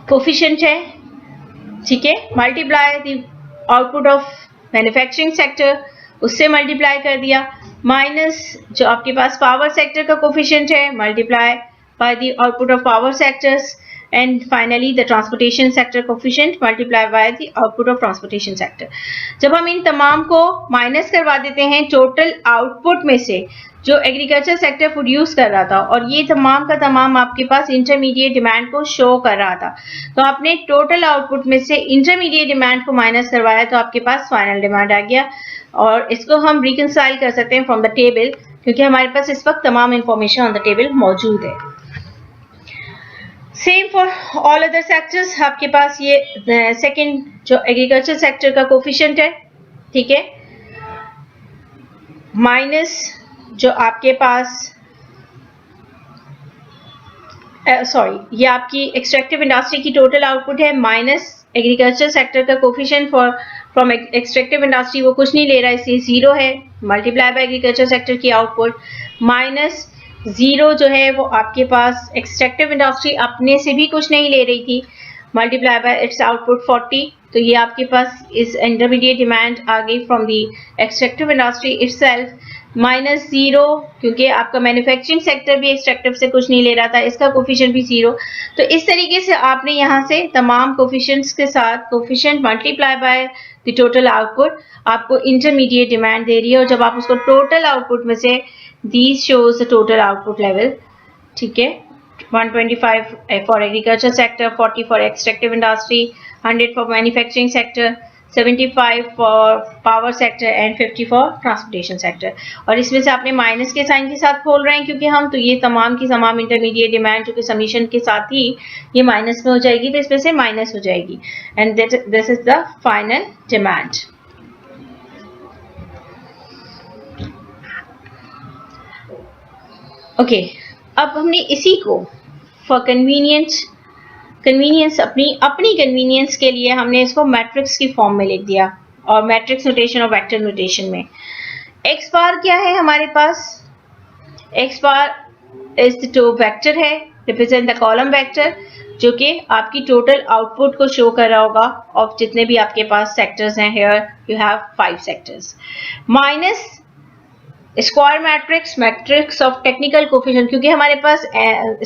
कोफिशिएंट है, ठीक है, multiply the output of manufacturing sector, उससे मल्टीप्लाई कर दिया, माइनस जो आपके पास पावर सेक्टर का कोफिशिएंट है multiply by the output of power sectors, and finally the transportation sector coefficient multiply by the output of transportation sector. जब हम इन तमाम को माइनस करवा देते हैं टोटल आउटपुट में से जो एग्रीकल्चर सेक्टर प्रोड्यूस कर रहा था, और ये तमाम का तमाम आपके पास इंटरमीडिएट डिमांड को शो कर रहा था, तो आपने टोटल आउटपुट में से इंटरमीडिएट डिमांड को माइनस करवाया तो आपके पास फाइनल डिमांड आ गया. और इसको हम रिकंसाइल कर सकते हैं फ्रॉम द टेबल, क्योंकि हमारे पास इस वक्त तमाम इंफॉर्मेशन ऑन द टेबल मौजूद है. Same for all other sectors, आपके पास ये सेकंड जो एग्रीकल्चर सेक्टर का कोफिशिएंट है, ठीक है, माइनस जो आपके पास ये आपकी एक्सट्रैक्टिव इंडस्ट्री की टोटल आउटपुट है, माइनस एग्रीकल्चर सेक्टर का कोफिशिएंट फ्रॉम एक्सट्रैक्टिव इंडस्ट्री वो कुछ नहीं ले रहा है, इसलिए जीरो है, मल्टीप्लाई बाय एग्रीकल्चर सेक्टर की आउटपुट, माइनस जीरो जो है वो आपके पास एक्सट्रैक्टिव इंडस्ट्री अपने से भी कुछ नहीं ले रही थी, मल्टीप्लाई बाय इट्स आउटपुट 40. तो ये आपके पास इस इंटरमीडिएट डिमांड आ गई from the extractive industry itself, minus zero क्योंकि आपका मैन्युफैक्चरिंग सेक्टर भी एक्सट्रैक्टिव से कुछ नहीं ले रहा था, इसका कोफिशिएंट भी जीरो. तो इस तरीके से आपने यहाँ से तमाम कोफिशिएंट्स के साथ coefficient multiply by the total output आपको इंटरमीडिएट डिमांड दे रही है, और जब आप उसको टोटल आउटपुट में से these shows the total output level, ठीक है, 125 for agriculture sector, 40 for extractive industry, 100 for manufacturing sector, 75 for power sector and 50 for transportation sector. और इसमें से आपने माइनस के साइन के साथ खोल रहे हैं क्योंकि हम, तो ये तमाम की तमाम इंटरमीडिएट डिमांड जो कि समीशन के साथ ही ये माइनस में हो जाएगी, तो इसमें से माइनस हो जाएगी, and this is the final demand. Okay, अब हमने इसी को फॉर कन्वीनियंस अपनी कन्वीनियंस के लिए हमने इसको मैट्रिक्स की फॉर्म में लिख दिया, और मैट्रिक्स नोटेशन और वेक्टर नोटेशन में. एक्स बार क्या है हमारे पास, X bar is the vector है रिप्रेजेंट द कॉलम वेक्टर, जो कि आपकी टोटल आउटपुट को शो कर रहा होगा ऑफ जितने भी आपके पास सेक्टर्स हैं. Here you have 5 sectors. Minus square matrix, matrix of technical coefficient, क्योंकि हमारे पास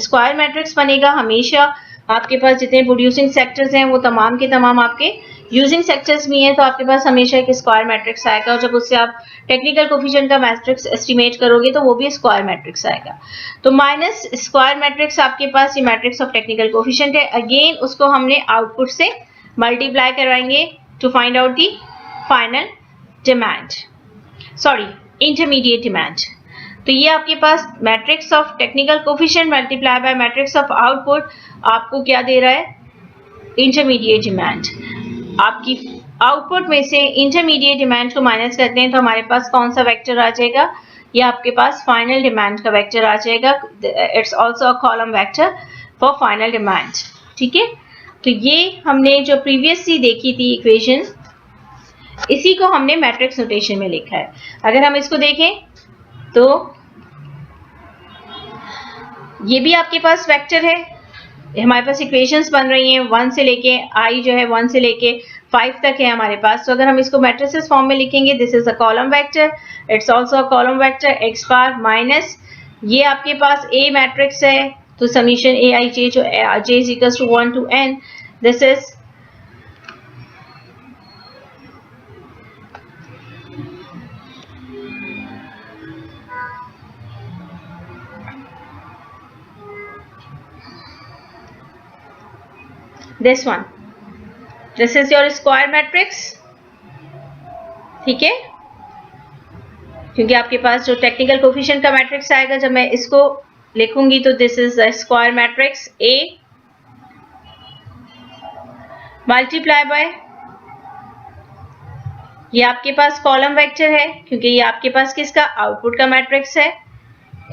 स्क्वायर मैट्रिक्स बनेगा हमेशा आपके पास जितने प्रोड्यूसिंग सेक्टर्स हैं वो तमाम के तमाम आपके यूजिंग सेक्टर्स भी हैं, तो आपके पास हमेशा एक स्क्वायर मैट्रिक्स आएगा और जब उससे आप टेक्निकल कोफिशिएंट का मैट्रिक्स एस्टिमेट करोगे तो वो भी स्क्वायर मैट्रिक्स आएगा. तो माइनस स्क्वायर मैट्रिक्स आपके पास ये मैट्रिक्स ऑफ टेक्निकल कोफिशिएंट है. अगेन उसको हमने आउटपुट से मल्टीप्लाई करवाएंगे to find out the final demand, sorry intermediate demand. तो ये आपके पास matrix of technical coefficient multiply by matrix of output आपको क्या दे रहा है, इंटरमीडिएट डिमांड. आपकी आउटपुट में से इंटरमीडिएट डिमांड को माइनस करते हैं तो हमारे पास कौन सा वेक्टर आ जाएगा, ये आपके पास फाइनल डिमांड का वेक्टर आ जाएगा. It's also a column vector for final demand. ठीक है, तो ये हमने जो प्रीवियसली देखी थी इक्वेशन, इसी को हमने मैट्रिक्स नोटेशन में लिखा है. अगर हम इसको देखें तो ये भी आपके पास वेक्टर है. हमारे पास इक्वेशंस बन रही हैं 1 से लेके आई जो है 1 से लेके 5 तक है हमारे पास. तो अगर हम इसको मैट्रिसेस फॉर्म में लिखेंगे, this is a column vector, it's also a column vector x bar minus ये आपके पास A मैट्रिक्स है, तो समीशन Aij जो j is equals to 1 to n, this is this one, this is your square matrix. ठीक है, क्योंकि आपके पास जो टेक्निकल कोफिशिएंट का मैट्रिक्स आएगा जब मैं इसको लिखूंगी तो this is the square matrix A multiply by ये आपके पास कॉलम वेक्टर है, क्योंकि ये आपके पास किसका आउटपुट का मैट्रिक्स है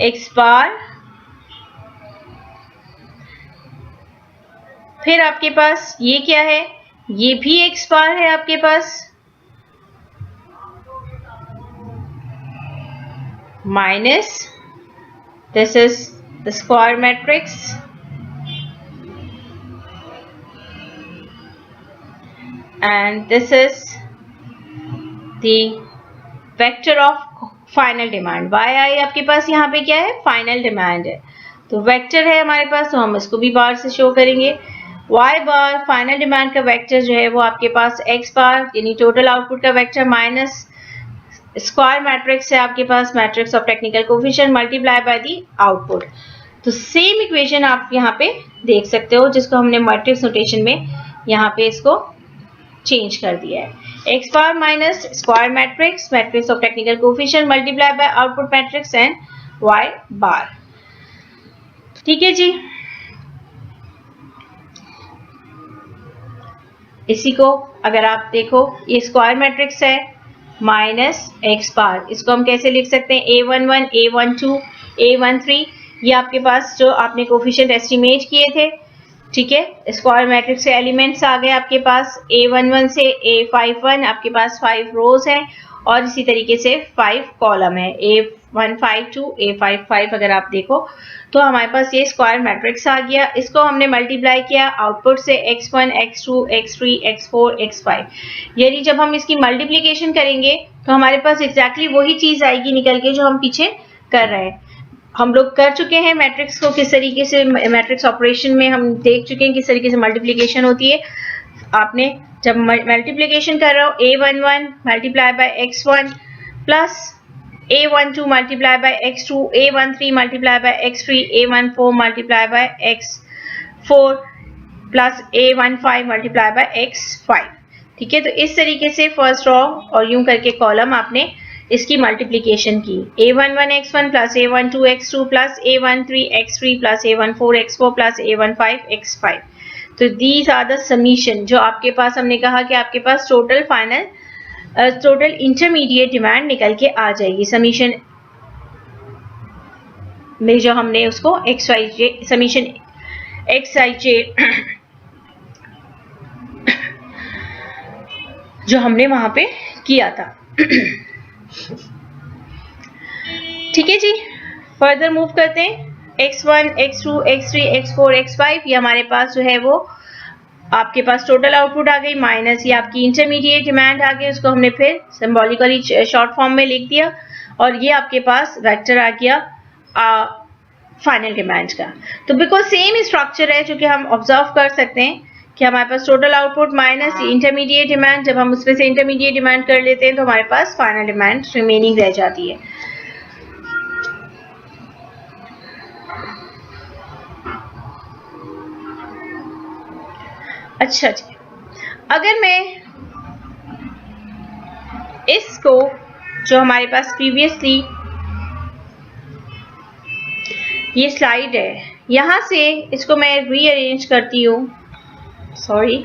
x बार, फिर आपके पास ये क्या है, ये भी x बार है आपके पास, minus this is the square matrix and this is the vector of final demand. y I आपके पास यहाँ पे क्या है, फाइनल डिमांड है, तो वेक्टर है हमारे पास, तो हम इसको भी बार से शो करेंगे. y बार फाइनल डिमांड का वेक्टर जो है वो आपके पास x बार यानी टोटल आउटपुट का वेक्टर माइनस स्क्वायर मैट्रिक्स है आपके पास matrix of technical coefficient multiply by the output. तो सेम इक्वेशन आप यहाँ पे देख सकते हो जिसको हमने मैट्रिक्स नोटेशन में यहाँ पे इसको चेंज कर दिया है. x bar minus square matrix matrix of technical coefficient multiply by output matrix and y bar. ठीक है जी, इसी को अगर आप देखो ये स्क्वायर मैट्रिक्स है माइनस x बार, इसको हम कैसे लिख सकते हैं, A11, A12, A13, ये आपके पास जो आपने कोफिशिएंट एस्टिमेट किए थे. ठीक है, स्क्वायर मैट्रिक्स के एलिमेंट्स आ गए आपके पास A11 से A51, आपके पास 5 रोज हैं और इसी तरीके से 5 कॉलम है A152, A55. अगर आप देखो तो हमारे पास ये स्क्वायर मैट्रिक्स आ गया. इसको हमने मल्टीप्लाई किया आउटपुट से x1, x2, x3, x4, x5. यानी जब हम इसकी मल्टीप्लिकेशन करेंगे तो हमारे पास एग्जैक्टली वही चीज आएगी निकल के जो हम पीछे कर रहे हैं. हम लोग कर चुके हैं मैट्रिक्स को किस तरीके से, मैट्रिक्स ऑपरेशन में हम देख चुके हैं किस तरीके से मल्टीप्लिकेशन होती है. आपने जब मल्टीप्लिकेशन कर रहे हो A11 multiply by x1 plus A12 multiply by x2, A13 multiply by x3, A14 multiply by x4 plus A15 multiply by x5. ठीक है, तो इस तरीके से फर्स्ट रो और यूं करके कॉलम आपने इसकी मल्टीप्लिकेशन की. A11 x1 plus A12 x2 plus A13 x3 plus A14 x4 plus A15 x5. तो दीज आर द समीशन जो आपके पास, हमने कहा कि आपके पास total final total intermediate demand निकल के आ जाएगी समीशन में, जो हमने उसको xyj समीशन xij जो हमने वहां पे किया था. ठीक है जी, फर्दर मूव करते हैं. x1, x2, x3, x4, x5 ये हमारे पास जो है वो आपके पास टोटल आउटपुट आ गई, माइनस ये आपकी इंटरमीडिएट डिमांड आ गई, उसको हमने फिर सिंबॉलिकली शॉर्ट फॉर्म में लिख दिया, और ये आपके पास वेक्टर आ गया फाइनल डिमांड का। तो बिल्कुल सेम स्ट्रक्चर है जो कि हम ऑब्जर्व कर सकते हैं कि हमारे पास total output minus intermediate demand, जब हम उसमें से इंटरमीडिएट डिमांड कर लेते हैं तो हमारे पास फाइनल डिमांड रिमेनिंग रह जाती है। अच्छा जी, अगर मैं इसको जो हमारे पास प्रीवियसली ये स्लाइड है, यहां से इसको मैं रीअरेंज करती हूँ, सॉरी,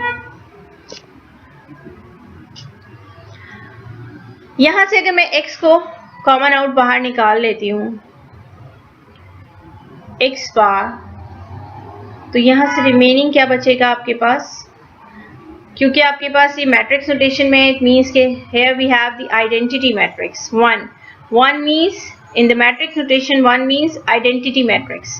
यहां से अगर मैं x को कॉमन आउट बाहर निकाल लेती हूँ, x बार, तो यहां से रिमेनिंग क्या बचेगा आपके पास, क्योंकि आपके पास ये मैट्रिक्स नोटेशन में इट मीन्स के here we have the identity matrix 1 means in the matrix notation 1 means identity matrix।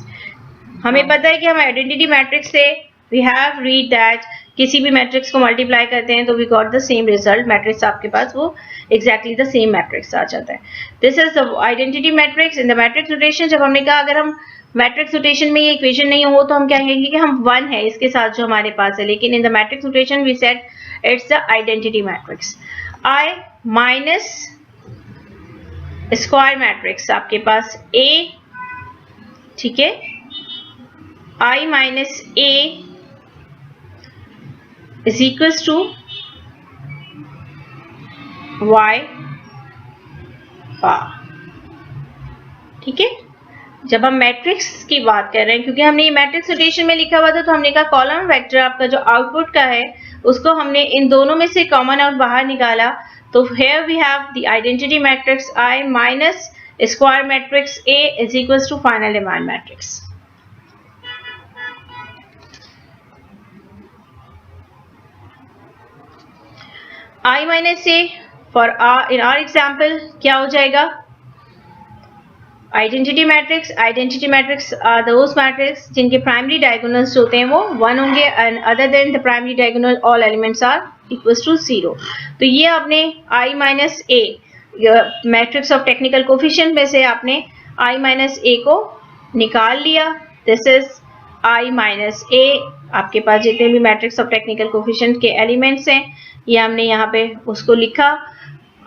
हमें पता है कि हम आइडेंटिटी मैट्रिक्स से we have read that किसी भी मैट्रिक्स को मल्टीप्लाई करते हैं तो we got the same result, matrix आपके पास वो exactly the same मैट्रिक्स आ जाता है। This is the identity matrix in the matrix notation। जब हमने कहा अगर हम मैट्रिक्स नोटेशन में ये इक्वेशन नहीं हो तो हम क्या कहेंगे कि हम 1 है इसके साथ जो हमारे पास है, लेकिन in the matrix notation we said it's the identity matrix. I minus square matrix आपके पास A, ठीक है, I minus A is equals to Y bar, ठीक है। जब हम मैट्रिक्स की बात कर रहे हैं, क्योंकि हमने ये मैट्रिक्स नोटेशन में लिखा हुआ था तो हमने कहा कॉलम वेक्टर आपका जो आउटपुट का है उसको हमने इन दोनों में से कॉमन आउट बाहर निकाला, तो here we have the identity matrix I minus square matrix A is equals to final demand matrix। I minus A for in our example क्या हो जाएगा, identity matrix are those matrix जिनके प्राइमरी डायगोनल्स होते हैं वो 1 होंगे and other than the primary diagonal all elements are equals to 0। तो ये आपने I minus A matrix of technical coefficient में से आपने I माइनस A को निकाल लिया, this is I minus A। आपके पास जितने भी मैट्रिक्स ऑफ टेक्निकल कोफिशिएंट के एलिमेंट्स हैं ये हमने यहाँ पे उसको लिखा,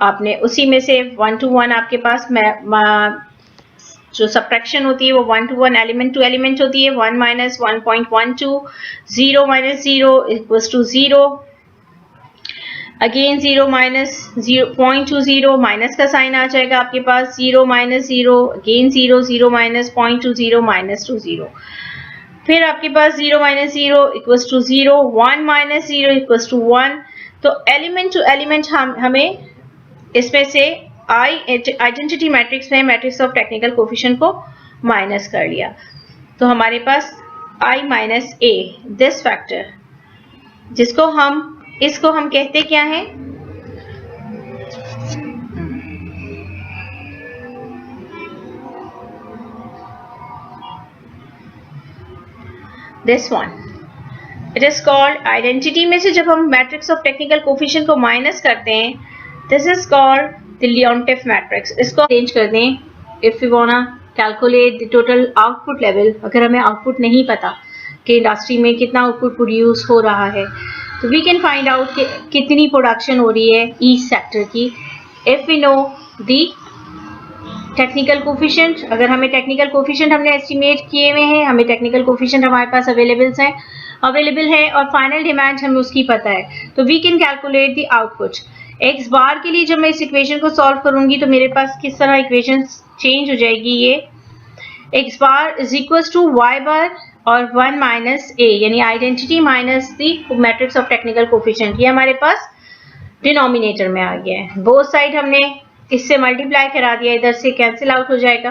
आपने उसी में से 1 to 1 आपके पास जो सब्ट्रैक्शन होती है वो 1 to 1 एलिमेंट टू एलिमेंट होती है, 1 minus 1.12, 0 minus 0 equals to 0, again 0 minus 0.20 minus का साइन आ जाएगा आपके पास, 0 minus 0 again 0, 0 minus 0.20 minus to 0, फिर आपके पास 0 minus 0 equals to 0, 1 minus 0 equals to 1। तो एलिमेंट टू एलिमेंट हमें इसमें से आइडेंटिटी मैट्रिक्स में मैट्रिक्स ऑफ टेक्निकल कोफिशिएंट को माइनस कर लिया, तो हमारे पास I minus A this factor जिसको इसको हम कहते क्या है, this one it is called identity में से जब हम मैट्रिक्स ऑफ टेक्निकल कोफिशिएंट को माइनस करते हैं this is called the Leontief matrix. इसको चेंज कर दें, if you wanna calculate the total output level, अगर हमें आउटपुट नहीं पता कि इंडस्ट्री में कितना आउटपुट प्रोड्यूस हो रहा है तो वी कैन फाइंड आउट कि कितनी प्रोडक्शन हो रही है ईच सेक्टर की, if we know the technical coefficient. अगर हमें टेक्निकल कोफिशिएंट हमने एस्टिमेट किए हुए हैं, हमें टेक्निकल कोफिशिएंट हमारे पास अवेलेबल है और फाइनल डिमांड हमें उसकी पता है, तो we can calculate the output. X bar के लिए जब मैं इस इक्वेशन को सॉल्व करूंगी तो मेरे पास किस तरह इक्वेशन चेंज हो जाएगी, ये X bar is equals to Y bar और 1 माइनस ए, यानी identity minus the matrix of technical coefficient, ये हमारे पास डिनोमिनेटर में आ गया है। बोथ साइड हमने इससे मल्टीप्लाई करा दिया, इधर से कैंसिल आउट हो जाएगा,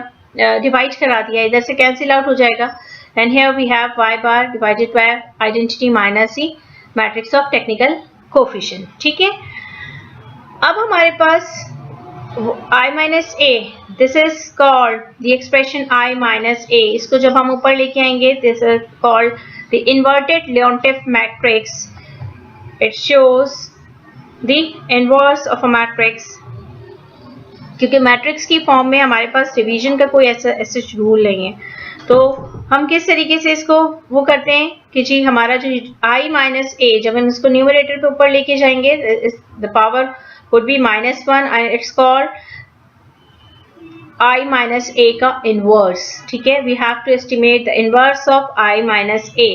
डिवाइड करा दिया, इधर से कैंसिल आउट हो जाएगा, and here we have Y bar divided by identity minus the matrix of technical coefficient. ठीक है, अब हमारे पास I minus A this is called the expression I minus A. इसको जब हम ऊपर लेके आएंगे, this is called the inverted Leontief matrix. It shows the inverse of a matrix. क्योंकि मैट्रिक्स की फॉर्म में हमारे पास डिवीजन का कोई ऐसा रूल नहीं है, तो हम किस तरीके से इसको वो करते हैं कि जी हमारा जो I माइनस A, जब हम इसको न्यूमरेटर पे ऊपर लेके जाएंगे, the power would be -1 and it's called I minus A का इनवर्स. ठीक है, we have to estimate the inverse of I minus A.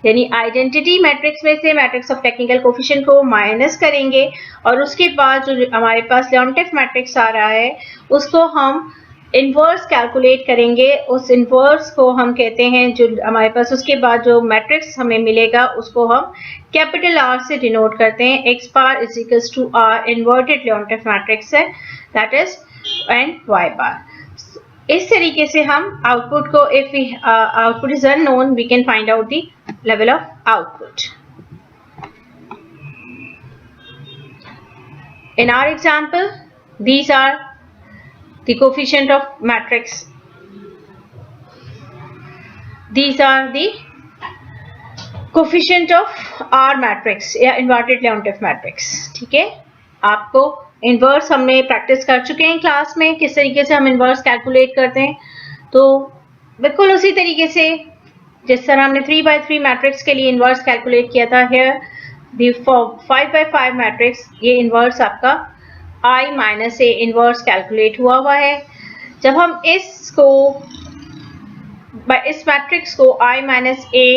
यानी आइडेंटिटी मैट्रिक्स में से मैट्रिक्स ऑफ टेक्निकल कोफिशिएंट को माइनस करेंगे और उसके बाद जो हमारे पास लेओन्टिफ मैट्रिक्स आ रहा है उसको हम इनवर्स कैलकुलेट करेंगे. उस इनवर्स को हम कहते हैं, जो हमारे पास उसके बाद जो मैट्रिक्स हमें मिलेगा उसको हम कैपिटल R से डिनोट करते हैं. x bar is equals to R inverted Leontief matrix है, that is and y bar. इस तरीके से हम आउटपुट को, if output is unknown, we can find out the level of output. In our example, these are the coefficient of matrix. These are the coefficient of R matrix या inverted Leontief matrix. ठीक है, आपको इनवर्स हमने प्रैक्टिस कर चुके हैं क्लास में, किस तरीके से हम इनवर्स कैलकुलेट करते हैं. तो बिल्कुल उसी तरीके से जिस तरह हमने 3x3 मैट्रिक्स के लिए इनवर्स कैलकुलेट किया था, here the 5x5 मैट्रिक्स, ये इनवर्स आपका I minus A inverse calculate हुआ है. जब हम इस मैट्रिक्स को I माइनस A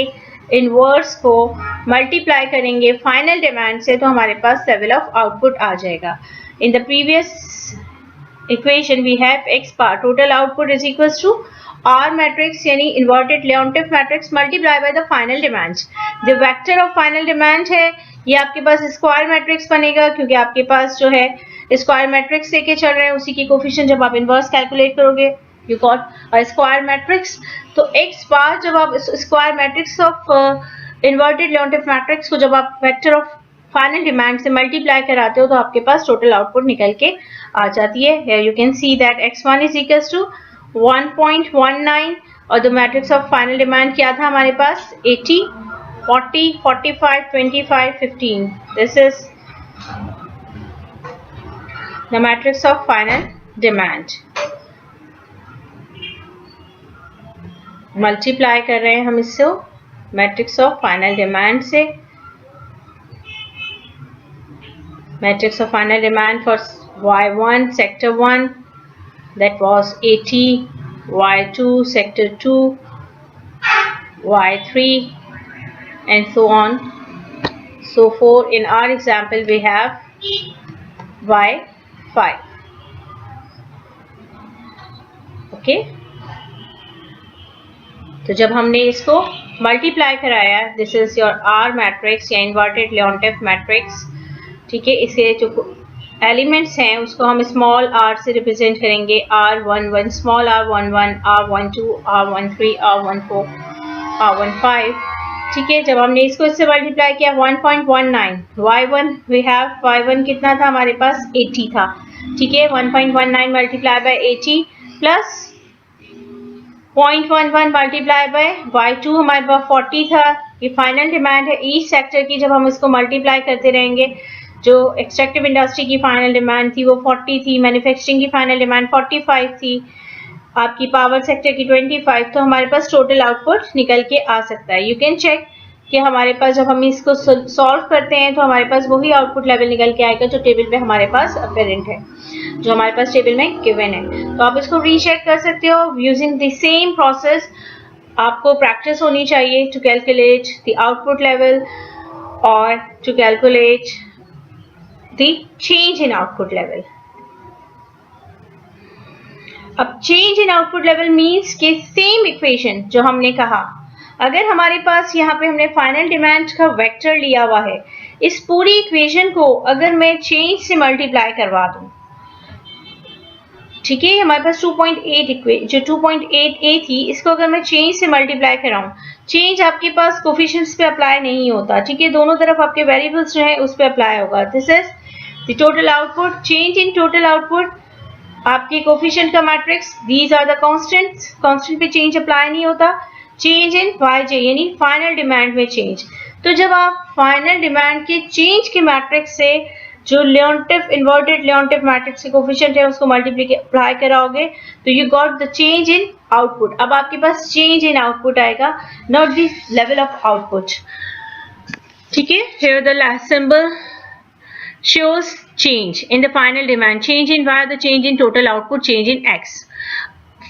इनवर्स को मल्टीप्लाई करेंगे फाइनल डिमांड से, तो हमारे पास लेवल ऑफ आउटपुट आ जाएगा. In the previous equation we have x bar total output is equals to R matrix यानी inverted Leontief matrix multiply by the final demand. जो वेक्टर ऑफ फाइनल डिमांड है ये आपके पास स्क्वायर मैट्रिक्स बनेगा, क्योंकि आपके पास जो है स्क्वायर मैट्रिक्स लेके चल रहे हैं, उसी की कोफिशिएंट जब आप इनवर्स कैलकुलेट करोगे you got a square matrix. तो x बार जब आप square matrix of inverted Leontief matrix को जब आप वेक्टर ऑफ फाइनल डिमांड से मल्टीप्लाई कराते हो तो आपके पास टोटल आउटपुट निकल के आ जाती है. Here you can see that x1 is equals to 1.19 और the matrix of final demand क्या था हमारे पास, 80, 40, 45, 25, 15. This is the matrix of final demand. Multiply कर रहे हैं हम इससे मैट्रिक्स ऑफ फाइनल डिमांड से. Matrix of final demand for y1 sector 1 that was 80, y2 sector 2, y3 and so on so forth. In our example we have y5. okay, तो जब हमने इसको मल्टीप्लाई कराया, this is your R matrix या इन्वर्टेड लेओन्टिफ मैट्रिक्स. ठीक है, इसके जो एलिमेंट्स हैं उसको हम स्मॉल r से रिप्रेजेंट करेंगे. r11 small r11, r12, r13, r14, r15. ठीक है, जब हमने इसको इससे मल्टीप्लाई किया 1.19, y1 वी हैव y1 कितना था हमारे पास, 80 था. ठीक है, 1.19 multiply by 80 plus 0.11 multiply by y2 हमारे पास 40 था. ये फाइनल डिमांड है ईच सेक्टर की. जब हम इसको मल्टीप्लाई करते रहेंगे, जो एक्सट्रैक्टिव इंडस्ट्री की फाइनल डिमांड थी वो 40 थी, मैन्युफैक्चरिंग की फाइनल डिमांड 45 थी, आपकी पावर सेक्टर की 25. तो हमारे पास टोटल आउटपुट निकल के आ सकता है. यू कैन चेक कि हमारे पास जब हम इसको सॉल्व करते हैं तो हमारे पास वही आउटपुट लेवल निकल के आएगा जो टेबल पे हमारे पास अपेरेंट है, जो हमारे पास टेबल में गिवन है. तो आप इसको रीचेक कर सकते हो यूजिंग द सेम प्रोसेस. आपको प्रैक्टिस होनी चाहिए to calculate the output level और to calculate the change in output level. अब change in output level means कि same equation जो हमने कहा, अगर हमारे पास यहाँ पे हमने फाइनल डिमांड का वेक्टर लिया हुआ है, इस पूरी इक्वेशन को अगर मैं चेंज से मल्टीप्लाई करवा दूं, ठीक है, हमारे पास 2.8 जो 2.8a थी, इसको अगर मैं चेंज से मल्टीप्लाई कराऊं, चेंज आपके पास कोफिशिएंट्स पे अप्लाई नहीं होता. ठीक है, दोनों तरफ आपके वेरिएबल्स जो है उस पे अप्लाई होगा. This is the total output. Change in total output आपके कोफिशिएंट का matrix, these are the constants, constant पे चेंज अप्लाई नहीं होता, चेंज इन YJ यानी फाइनल डिमांड में चेंज। तो जब आप फाइनल डिमांड के चेंज के मैट्रिक्स से जो लियोनटिफ इन्वर्टेड लियोनटिफ मैट्रिक्स के कोफिशिएंट है उसको मल्टीप्लाई कराओगे तो you got the change in output. अब आपके पास चेंज इन आउटपुट आएगा, not the level of output. ठीक है, here the last symbol shows change in the final demand, change in Y, the change in total output, change in X.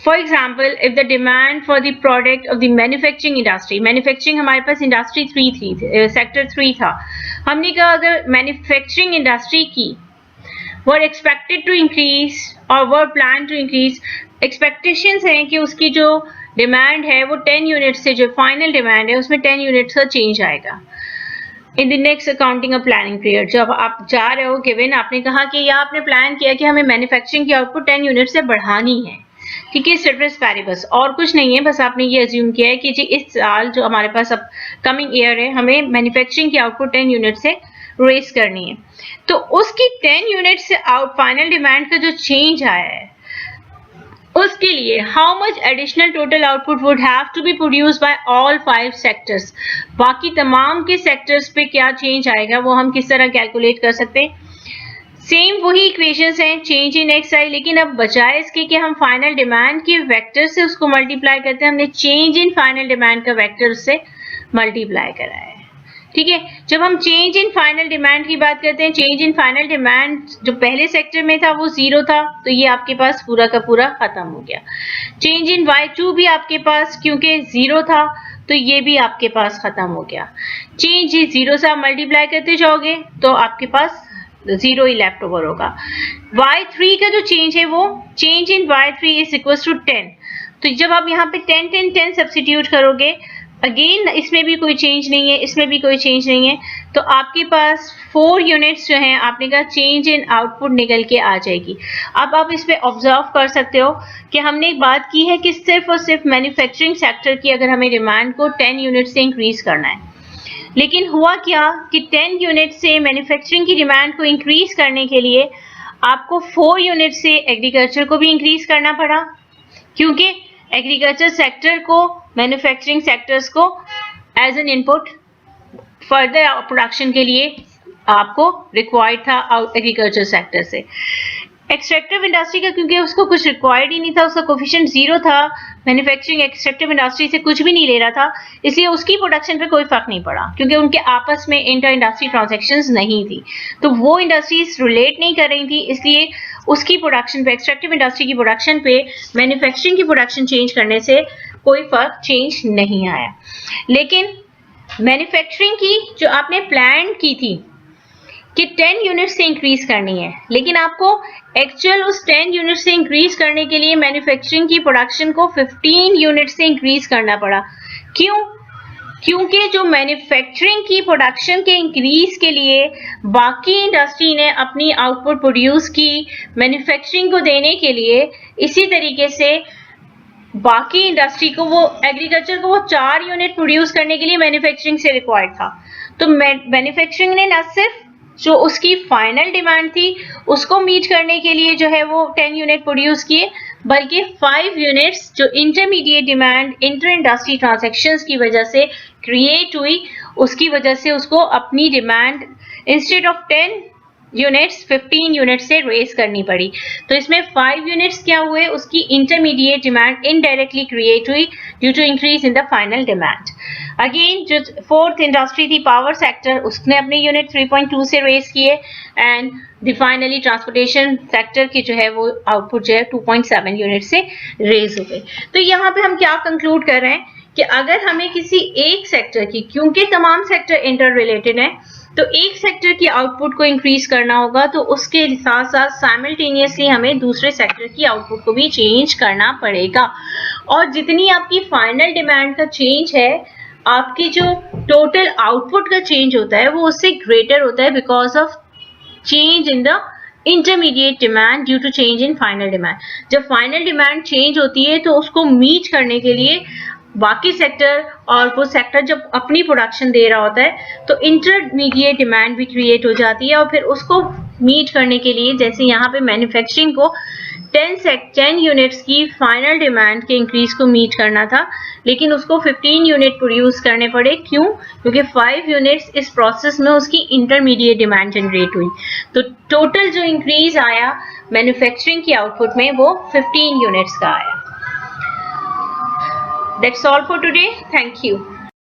For example, if the demand for the product of the manufacturing industry, manufacturing हमारे पास industry 3 थी, sector 3 था, हमने कहा अगर manufacturing industry की were expected to increase or were planned to increase, expectations हैं कि उसकी जो demand है वो 10 units से, जो final demand है उसमें 10 units का change आएगा इन द नेक्स्ट अकाउंटिंग और प्लानिंग पीरियड। जब आप जा रहे हो गिवन, आपने कहा कि या आपने प्लान किया कि हमें मैन्युफैक्चरिंग की आउटपुट 10 यूनिट से बढ़ानी है, ठीक है, सिर्फ पैरिबस और कुछ नहीं है, बस आपने ये अज्यूम किया है कि जी इस साल जो हमारे पास अब कमिंग ईयर है हमें मैन्युफैक्चरिंग की आउटपुट 10 यूनिट से रेस करनी है। तो उसकी 10 यूनिट से आउट फाइनल डिमांड का जो चेंज आया है उसके लिए how much additional total output would have to be produce by all 5 sectors, बाकी तमाम के सेक्टर्स पे क्या चेंज आएगा वो हम किस तरह कैलकुलेट कर सकते हैं। सेम वही इक्वेशंस हैं, चेंज इन एक्स आई, लेकिन अब बजाय इसके कि हम फाइनल डिमांड के वेक्टर से उसको मल्टीप्लाई करते हैं, हमने चेंज इन फाइनल डिमांड का वेक्टर से मल्टीप्लाई करा है। ठीक है, जब हम चेंज इन फाइनल डिमांड की बात करते हैं, चेंज इन फाइनल डिमांड जो पहले सेक्टर में था वो 0 था, तो ये आपके पास पूरा का पूरा खत्म हो गया। चेंज इन Y2 भी आपके पास क्योंकि 0 था तो ये भी आपके पास खत्म हो गया। चेंज 0 से आप मल्टीप्लाई करते जाओगे तो आपके पास 0 ही लेफ्ट ओवर होगा। Y3 का जो चेंज है वो change in Y3 is equal to 10, तो जब आप यहाँ पे 10 10 10 सब्स्टिट्यूट करोगे, अगेन इसमें भी कोई चेंज नहीं है, इसमें भी कोई चेंज नहीं है, तो आपके पास 4 यूनिट्स जो हैं आपने कहा चेंज इन आउटपुट निकल के आ जाएगी। अब आप इस पे ऑब्जर्व कर सकते हो कि हमने एक बात की है कि सिर्फ और सिर्फ मैन्युफैक्चरिंग सेक्टर की अगर हमें डिमांड को 10 यूनिट से इंक्रीज करना है, लेकिन हुआ क्या कि 10 यूनिट से मैन्युफैक्चरिंग की डिमांड को इंक्रीज करने के लिए आपको 4 यूनिट से एग्रीकल्चर को भी इंक्रीज करना पड़ा, क्योंकि एग्रीकल्चर सेक्टर को मैन्युफैक्चरिंग सेक्टर्स को as an input further production के लिए आपको रिक्वायर्ड था एग्रीकल्चर सेक्टर से। एक्सट्रैक्टिव इंडस्ट्री का क्योंकि उसको कुछ रिक्वायर्ड ही नहीं था, उसका कोफिशिएंट 0 था, मैन्युफैक्चरिंग एक्सट्रैक्टिव इंडस्ट्री से कुछ भी नहीं ले रहा था, इसलिए उसकी प्रोडक्शन पे कोई फर्क नहीं पड़ा क्योंकि उनके आपस में इंटर इंडस्ट्री ट्रांजैक्शंस नहीं थी, तो वो इंडस्ट्रीज रिलेट नहीं कर रही थी, इसलिए उसकी प्रोडक्शन पे, एक्सट्रैक्टिव इंडस्ट्री की प्रोडक्शन पे मैन्युफैक्चरिंग की प्रोडक्शन चेंज करने से कोई फर्क चेंज नहीं आया। लेकिन मैन्युफैक्चरिंग की जो आपने प्लान की थी कि 10 यूनिट से इंक्रीज करनी है, लेकिन आपको एक्चुअल उस 10 यूनिट से इंक्रीज करने के लिए मैन्युफैक्चरिंग की प्रोडक्शन को 15 यूनिट से इंक्रीज करना पड़ा। क्यों? क्योंकि जो मैन्युफैक्चरिंग की प्रोडक्शन के इंक्रीज के लिए बाकी इंडस्ट्री ने अपनी आउटपुट प्रोड्यूस की मैन्युफैक्चरिंग को देने के लिए, इसी तरीके से बाकी इंडस्ट्री को वो एग्रीकल्चर को वो 4 यूनिट प्रोड्यूस करने के लिए मैन्युफैक्चरिंग से रिक्वायर्ड था। तो मैन्युफैक्चरिंग ने न सिर्फ जो उसकी फाइनल डिमांड थी उसको मीट करने के लिए जो है वो 10 यूनिट प्रोड्यूस किए, बल्कि 5 यूनिट्स जो intermediate demand inter industry transactions की वजह से क्रिएट हुई, उसकी वजह से उसको अपनी demand instead of 10 units 15 unit से रेस करनी पड़ी। तो इसमें 5 यूनिट्स क्या हुए, उसकी इंटरमीडिएट डिमांड इनडायरेक्टली क्रिएट हुई due to increase in the final demand. Again जो फोर्थ इंडस्ट्री थी पावर सेक्टर, उसने अपने यूनिट 3.2 से रेस किए एंड फाइनली ट्रांसपोर्टेशन सेक्टर की जो है वो आउटपुट जो है 2.7 यूनिट से रेज हो गई। तो यहाँ पे हम क्या कंक्लूड कर रहे हैं कि अगर हमें किसी एक सेक्टर की, क्योंकि तमाम सेक्टर इंटर रिलेटेड है, तो एक सेक्टर की आउटपुट को इंक्रीज करना होगा तो उसके साथ साथ साइमल्टेनियसली हमें दूसरे सेक्टर की आउटपुट को भी चेंज करना पड़ेगा। और जितनी आपकी फाइनल डिमांड का चेंज है, आपकी जो टोटल आउटपुट का चेंज होता है वो उससे ग्रेटर होता है because of change in the intermediate demand due to change in final demand. जब फाइनल डिमांड चेंज होती है तो उसको मीट करने के लिए बाकी सेक्टर और वो सेक्टर जब अपनी प्रोडक्शन दे रहा होता है तो इंटरमीडिएट डिमांड भी क्रिएट हो जाती है, और फिर उसको मीट करने के लिए जैसे यहाँ पे मैन्युफैक्चरिंग को 10 यूनिट्स की फाइनल डिमांड के इंक्रीज को मीट करना था, लेकिन उसको 15 यूनिट प्रोड्यूस करने पड़े। क्यों? क्योंकि 5 यूनिट्स इस प्रोसेस में उसकी इंटरमीडिएट डिमांड जनरेट हुई। तो टोटल जो इंक्रीज आया मैन्युफैक्चरिंग की आउटपुट में वो 15 यूनिट्स का आया। That's all for today. Thank you.